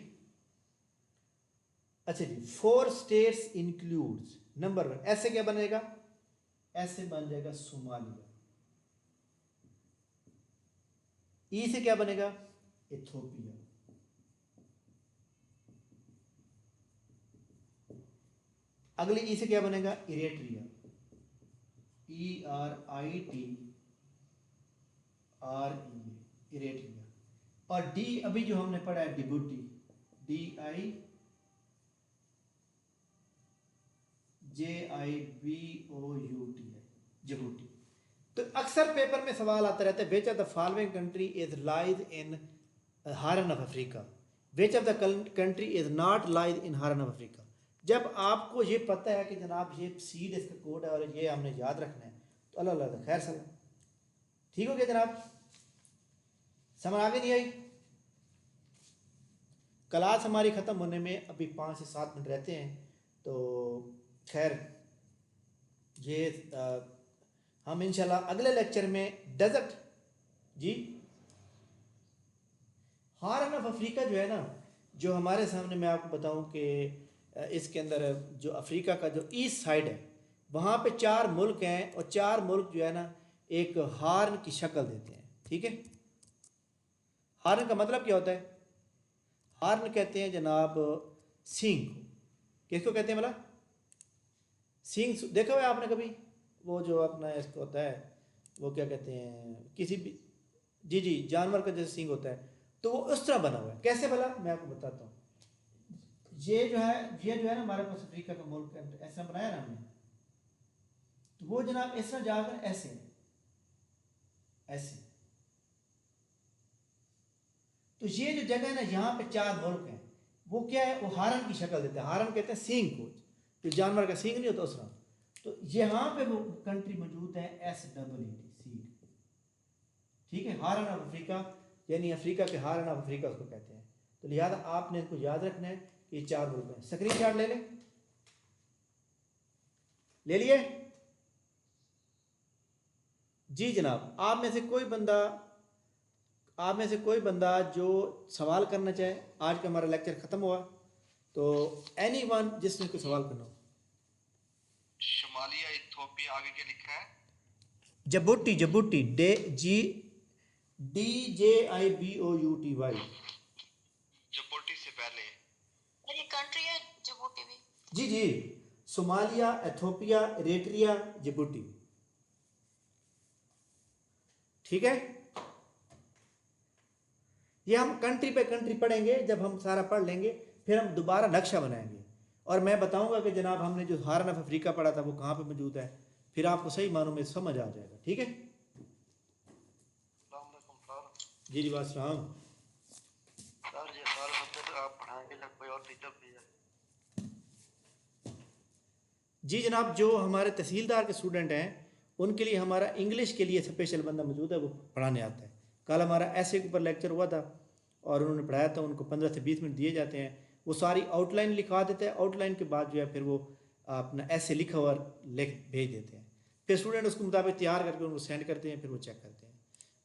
Speaker 1: अच्छा जी, 4 स्टेट्स इंक्लूड्स, नंबर 1 ऐसे क्या बनेगा, ऐसे बन जाएगा सोमालिया। ई से क्या बनेगा, इथोपिया। अगली ई से क्या बनेगा, इरेट्रिया, ERITREA, इरेट्रिया। और डी अभी जो हमने पढ़ा है डिबूटी, DIJIBOUT है, जिबूटी। तो अक्सर पेपर में सवाल आता रहता है, which of the following country is lies in horn of Africa, which of the country is not lies in horn of Africa. जब आपको ये पता है कि जनाब ये सीड इसका कोड है और ये हमने याद रखना है, तो अल्लाह अल्लाह खैर सलाम। ठीक हो गया जनाब, समझ आगे नहीं आई। क्लास हमारी ख़त्म होने में अभी 5 से 7 मिनट रहते हैं, तो खैर ये हम इंशाल्लाह अगले लेक्चर में डेजर्ट जी, हारन ऑफ अफ्रीका जो है ना, जो हमारे सामने मैं आपको बताऊं कि इसके अंदर जो अफ्रीका का जो ईस्ट साइड है वहाँ पे 4 मुल्क हैं, और 4 मुल्क जो है ना एक हार्न की शक्ल देते हैं। ठीक है। हार्न का मतलब क्या होता है, हार्न कहते हैं जनाब सींग को। किसको कहते हैं बोला, सींग। देखा हुआ आपने कभी वो जो अपना इसको होता है, वो क्या कहते हैं, किसी भी जी जी जानवर का जैसे सींग होता है, तो वो उस तरह बना हुआ है। कैसे भला, मैं आपको बताता हूँ। ये जो है ना हमारे पास अफ्रीका का मुल्क ऐसा बनाया ना हमने, तो वो जनाब इस तरह जाकर ऐसे ऐसे, तो ये जो जगह है ना यहाँ पे 4 मुल्क हैं, वो क्या है, वो हारन की शक्ल देते हैं। हारन कहते हैं सींग को, जो जानवर का सींग नहीं होता उस तरह। तो यहाँ पे वो कंट्री मौजूद है, SEED। ठीक है, हारन ऑफ अफ्रीका, यानी अफ्रीका के हारन ऑफ अफ्रीका उसको कहते हैं। तो लिहाजा आपने इसको याद रखना है कि ये 4 मुल्क हैं। स्क्रीनशॉट ले लें, ले लिए जी जनाब। आप में से कोई बंदा जो सवाल करना चाहे, आज का हमारा लेक्चर ख़त्म हुआ, तो एनी वन जिसने कोई सवाल करना हो।
Speaker 2: सोमालिया, इथोपिया, आगे क्या लिखा है,
Speaker 1: जिबूटी, DJIBOUTY,
Speaker 2: जिबूटी से पहले
Speaker 3: ये कंट्री है जिबूटी भी।
Speaker 1: जी जी, सोमालिया, इथोपिया, इरेट्रिया, जिबूटी। ठीक है। ये हम कंट्री पे कंट्री पढ़ेंगे, जब हम सारा पढ़ लेंगे फिर हम दोबारा नक्शा बनाएंगे, और मैं बताऊंगा कि जनाब हमने जो हारन ऑफ अफ्रीका पढ़ा था वो कहाँ पे मौजूद है, फिर आपको सही मानों में समझ आ जाएगा। ठीक है जी जी, वास्सलाम
Speaker 2: सर। ये सारे बच्चे आप पढ़ाएंगे या कोई और टीचर भी है?
Speaker 1: जी जनाब, जो हमारे तहसीलदार के स्टूडेंट हैं उनके लिए हमारा इंग्लिश के लिए स्पेशल बंदा मौजूद है, वो पढ़ाने आता है। कल हमारा ऐसे के ऊपर लेक्चर हुआ था और उन्होंने पढ़ाया था, उनको 15 से 20 मिनट दिए जाते हैं, वो सारी आउटलाइन लिखवा देते हैं। आउटलाइन के बाद जो है फिर वो अपना ऐसे लिखा हुआ लिख भेज देते हैं, फिर स्टूडेंट उसके मुताबिक तैयार करके उनको सेंड करते हैं, फिर वो चेक करते हैं।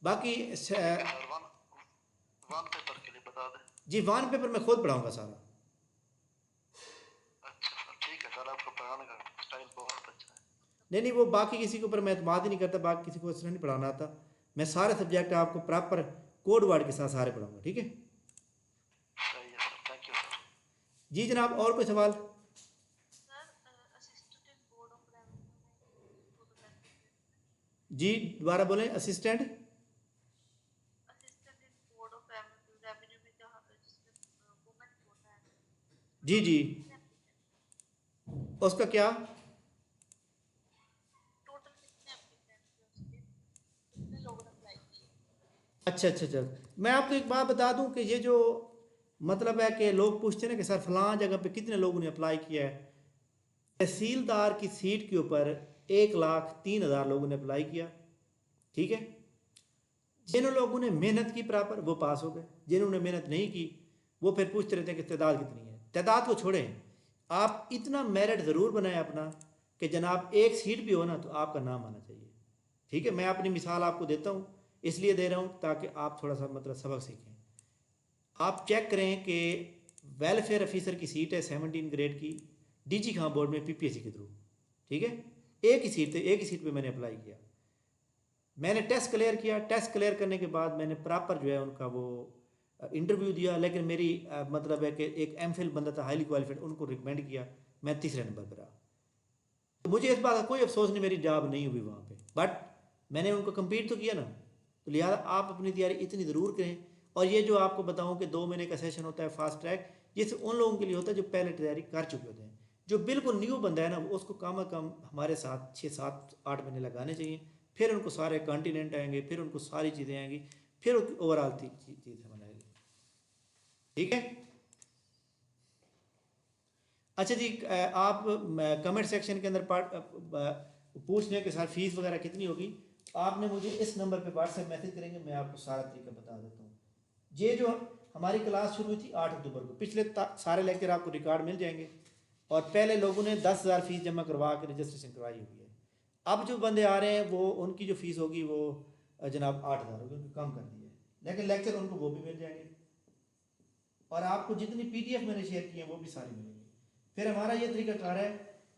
Speaker 1: बाकी
Speaker 2: वन पेपर के लिए बता दें।
Speaker 1: जी, 1 पेपर मैं खुद पढ़ाऊँगा सारा।
Speaker 2: अच्छा सर, ठीक है सर, आपको पढ़ाने का स्टाइल बहुत अच्छा है।
Speaker 1: नहीं नहीं, वो बाकी किसी के ऊपर मैं एतमाद ही नहीं करता, बाकी किसी को इस तरह नहीं पढ़ाना आता। मैं सारे सब्जेक्ट आपको प्रॉपर कोड वर्ड के साथ सारे पढ़ाऊँगा, ठीक है।
Speaker 2: सही है सर, थैंक यू सर।
Speaker 1: जी जनाब, और कोई सवाल?
Speaker 3: Sir assistant in board of revenue
Speaker 1: जी दोबारा बोलें। Assistant
Speaker 3: assistant in board of revenue में जहाँ जिसमें वुमेन होता है
Speaker 1: जी जी, उसका क्या?
Speaker 3: टोटल कितने एप्लीकेंट थे उसके, कितने लोगों ने अप्लाई किए?
Speaker 1: अच्छा अच्छा अच्छा, मैं आपको एक बात बता दूं कि ये जो मतलब है कि लोग पूछते हैं ना कि सर फलां जगह पे कितने लोगों ने अप्लाई किया है, तहसीलदार की सीट के ऊपर 1,03,000 लोगों ने अप्लाई किया, ठीक है। जिन लोगों ने मेहनत की प्रॉपर वो पास हो गए, जिन्होंने मेहनत नहीं की वो फिर पूछते रहते हैं कि तादाद कितनी है। तादाद को छोड़ें, आप इतना मेरिट ज़रूर बनाएं अपना कि जनाब एक सीट भी हो ना तो आपका नाम आना चाहिए, ठीक है। मैं अपनी मिसाल आपको देता हूँ, इसलिए दे रहा हूँ ताकि आप थोड़ा सा मतलब सबक सीखें। आप चेक करें कि वेलफेयर ऑफिसर की सीट है 17 ग्रेड की, डीजी खां बोर्ड में पीपीएससी के थ्रू, ठीक है। एक ही सीट थे, एक ही सीट पे मैंने अप्लाई किया। मैंने टेस्ट क्लियर किया, टेस्ट क्लियर करने के बाद मैंने प्रॉपर जो है उनका वो इंटरव्यू दिया, लेकिन मेरी मतलब है कि एक एमफिल बंदा था हाईली क्वालिफाइड, उनको रिकमेंड किया, मैं तीसरे नंबर पर रहा। तो मुझे इस बात का कोई अफसोस नहीं, मेरी जॉब नहीं हुई वहाँ पे, बट मैंने उनको कम्पीट तो किया ना। तो लिहाजा आप अपनी तैयारी इतनी ज़रूर करें। और ये जो आपको बताऊं कि 2 महीने का सेशन होता है फास्ट ट्रैक, ये सिर्फ उन लोगों के लिए होता है जो पहले तैयारी कर चुके होते हैं। जो बिल्कुल न्यू बंदा है ना, उसको कम से कम हमारे साथ 6 7 8 महीने लगाने चाहिए, फिर उनको सारे कॉन्टिनेंट आएंगे, फिर उनको सारी चीज़ें आएंगी, फिर ओवरऑल चीज़ समझ आएगी, ठीक है। अच्छा जी, आप कमेंट सेक्शन के अंदर पूछ लें कि सर फीस वगैरह कितनी होगी। आपने मुझे इस नंबर पे व्हाट्सएप मैसेज करेंगे, मैं आपको सारा तरीका बता देता हूँ। ये जो हमारी क्लास शुरू हुई थी 8 अक्टूबर को, पिछले सारे लेक्चर आपको रिकॉर्ड मिल जाएंगे। और पहले लोगों ने 10,000 फीस जमा करवा के रजिस्ट्रेशन करवाई हुई है। अब जो बंदे आ रहे हैं वो उनकी जो फीस होगी वो जनाब 8,000 होगी, उनको कम कर दी है, लेकिन लेक्चर उनको वो भी मिल जाएंगे। और आपको जितनी PDF मैंने शेयर की है वो भी सारी मिलेंगी। फिर हमारा ये तरीकाकार है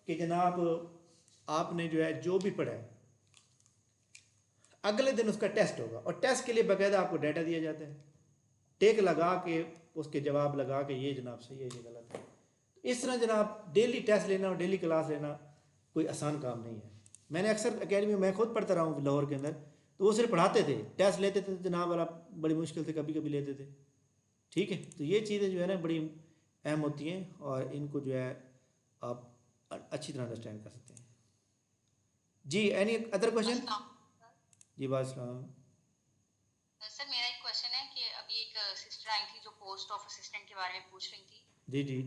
Speaker 1: कि जनाब आपने जो है जो भी पढ़ा है अगले दिन उसका टेस्ट होगा, और टेस्ट के लिए बाकायदा आपको डाटा दिया जाता है, टेक लगा के उसके जवाब लगा के ये जनाब सही है ये गलत है। इस तरह जनाब डेली टेस्ट लेना और डेली क्लास लेना कोई आसान काम नहीं है। मैंने अक्सर अकेडमी में मैं खुद पढ़ता रहा हूँ लाहौर के अंदर, तो वो सिर्फ पढ़ाते थे, टेस्ट लेते थे जनाब वाला बड़ी मुश्किल से कभी कभी लेते थे, ठीक है। तो ये चीज़ें जो है ना बड़ी अहम होती हैं, और इनको जो है आप अच्छी तरह अंडरस्टैंड कर सकते हैं। जी एनी अदर क्वेश्चन? जी वालेकुम।
Speaker 3: सर मेरा एक क्वेश्चन है कि अभी एक सिस्टर आई थी जो पोस्ट ऑफ असिस्टेंट के बारे में पूछ रही थी,
Speaker 1: जी जी,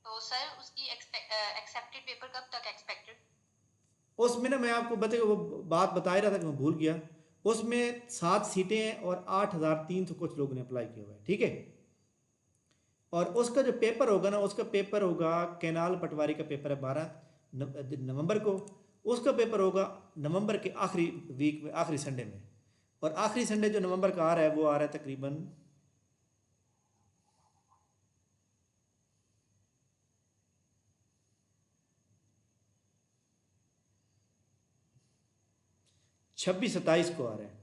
Speaker 3: तो सर उसकी एक्सेप्टेड पेपर कब तक एक्सपेक्टेड?
Speaker 1: उसमें ना मैं आपको बताइए वो बात बता ही रहा था कि मैं भूल गया। उसमें 7 सीटें हैं और 8,300 कुछ लोगों ने अप्लाई किया हुआ है, ठीक है। और उसका जो पेपर होगा ना, उसका पेपर होगा कैनाल पटवारी का पेपर है 12 नवंबर को, उसका पेपर होगा नवंबर के आखिरी वीक में, आखिरी संडे में। और आखिरी संडे जो नवंबर का आ रहा है वो आ रहा है तकरीबन 26-27 को आ रहा है।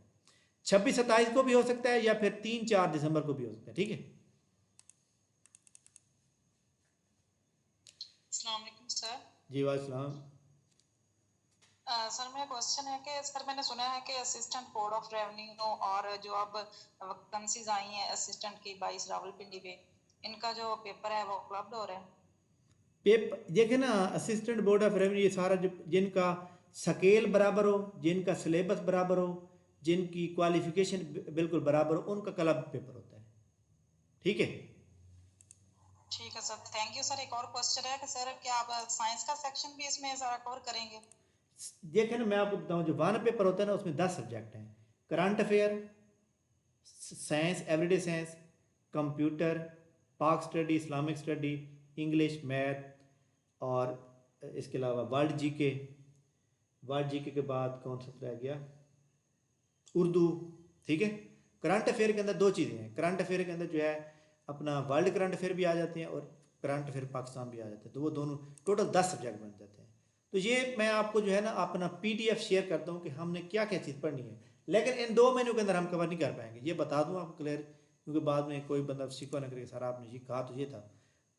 Speaker 1: 26-27 को भी हो सकता है या फिर 3-4 दिसंबर को भी हो सकता है, ठीक है।
Speaker 4: अस्सलाम वालेकुम सर।
Speaker 1: जी वालेकुम।
Speaker 4: सर मेरा क्वेश्चन है कि सर मैंने सुना है कि असिस्टेंट बोर्ड ऑफ रेवेन्यू और जो अब वैकेंसीज आई हैं असिस्टेंट की 22 रावलपिंडी पे, इनका जो पेपर है वो उपलब्ध हो रहा है?
Speaker 1: पेपर देखे ना, असिस्टेंट बोर्ड ऑफ रेवेन्यू ये सारा जो जिनका स्केल बराबर हो, जिनका सिलेबस बराबर हो, जिनकी क्वालिफिकेशन बिल्कुल बराबर हो, उनका क्लब पेपर होता है, ठीक है।
Speaker 4: ठीक है सर, थैंक यू सर। एक और क्वेश्चन है कि सर क्या आप साइंस का सेक्शन भी इसमें सारा कवर करेंगे?
Speaker 1: देखें ना, मैं आपको बताऊं जो 1 पेपर होता है ना उसमें 10 सब्जेक्ट हैं, current affair, science, everyday science, computer, Pak study, Islamic study, English, math, और इसके अलावा वर्ल्ड जीके। वर्ल्ड जीके के बाद कौन सा रह गया, उर्दू, ठीक है। करंट अफेयर के अंदर 2 चीज़ें हैं, करंट अफेयर के अंदर जो है अपना वर्ल्ड करंट अफेयर भी आ जाते हैं और करंट अफेयर पाकिस्तान भी आ जाते हैं, तो वो दोनों टोटल 10 सब्जेक्ट बन जाते हैं। तो ये मैं आपको जो है ना अपना PDF शेयर करता हूँ कि हमने क्या क्या चीज़ पढ़नी है, लेकिन इन 2 महीनों के अंदर हम कवर नहीं कर पाएंगे, ये बता दूँ आपको क्लियर, क्योंकि बाद में कोई बंदा शिकवा न करे सर आपने ये कहा तो ये था।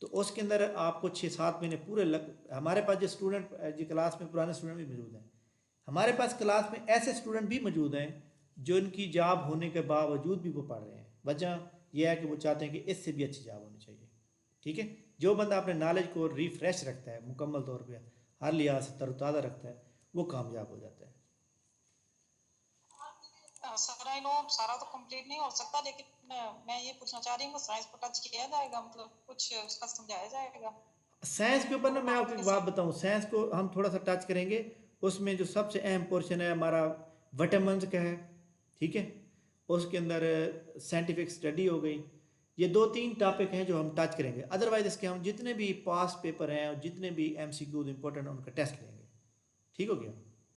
Speaker 1: तो उसके अंदर आपको 6-7 महीने पूरे हमारे पास जो स्टूडेंट जो क्लास में पुराने स्टूडेंट भी मौजूद हैं, हमारे पास क्लास में ऐसे स्टूडेंट भी मौजूद हैं जो इनकी जॉब होने के बावजूद भी वो पढ़ रहे हैं। वजह यह है कि वो चाहते हैं कि इससे भी अच्छी जॉब होनी चाहिए। ठीक है, जो बंदा अपने नॉलेज को रिफ्रेश रखता है, मुकम्मल तौर पे हर लिहाज से तरोताज़ा रखता है, वो कामयाब हो जाता है।
Speaker 4: सर आई नो सारा तो कंप्लीट नहीं हो सकता, लेकिन मैं ये पूछना चाह रही हूँ साइंस को टच किया जाएगा, मतलब कुछ उसका समझाया जाएगा?
Speaker 1: साइंस के ऊपर ना मैं आपको एक बात बताऊं, साइंस को हम थोड़ा सा टच करेंगे। उसमें जो सबसे अहम पोर्शन है हमारा विटामिन्स का है, ठीक है, उसके अंदर साइंटिफिक स्टडी हो गई। ये 2-3 टॉपिक हैं जो हम टच करेंगे, अदरवाइज इसके हम जितने भी पास पेपर हैं और जितने भी MCQ इंपॉर्टेंट उनका टेस्ट लेंगे। ठीक हो गया।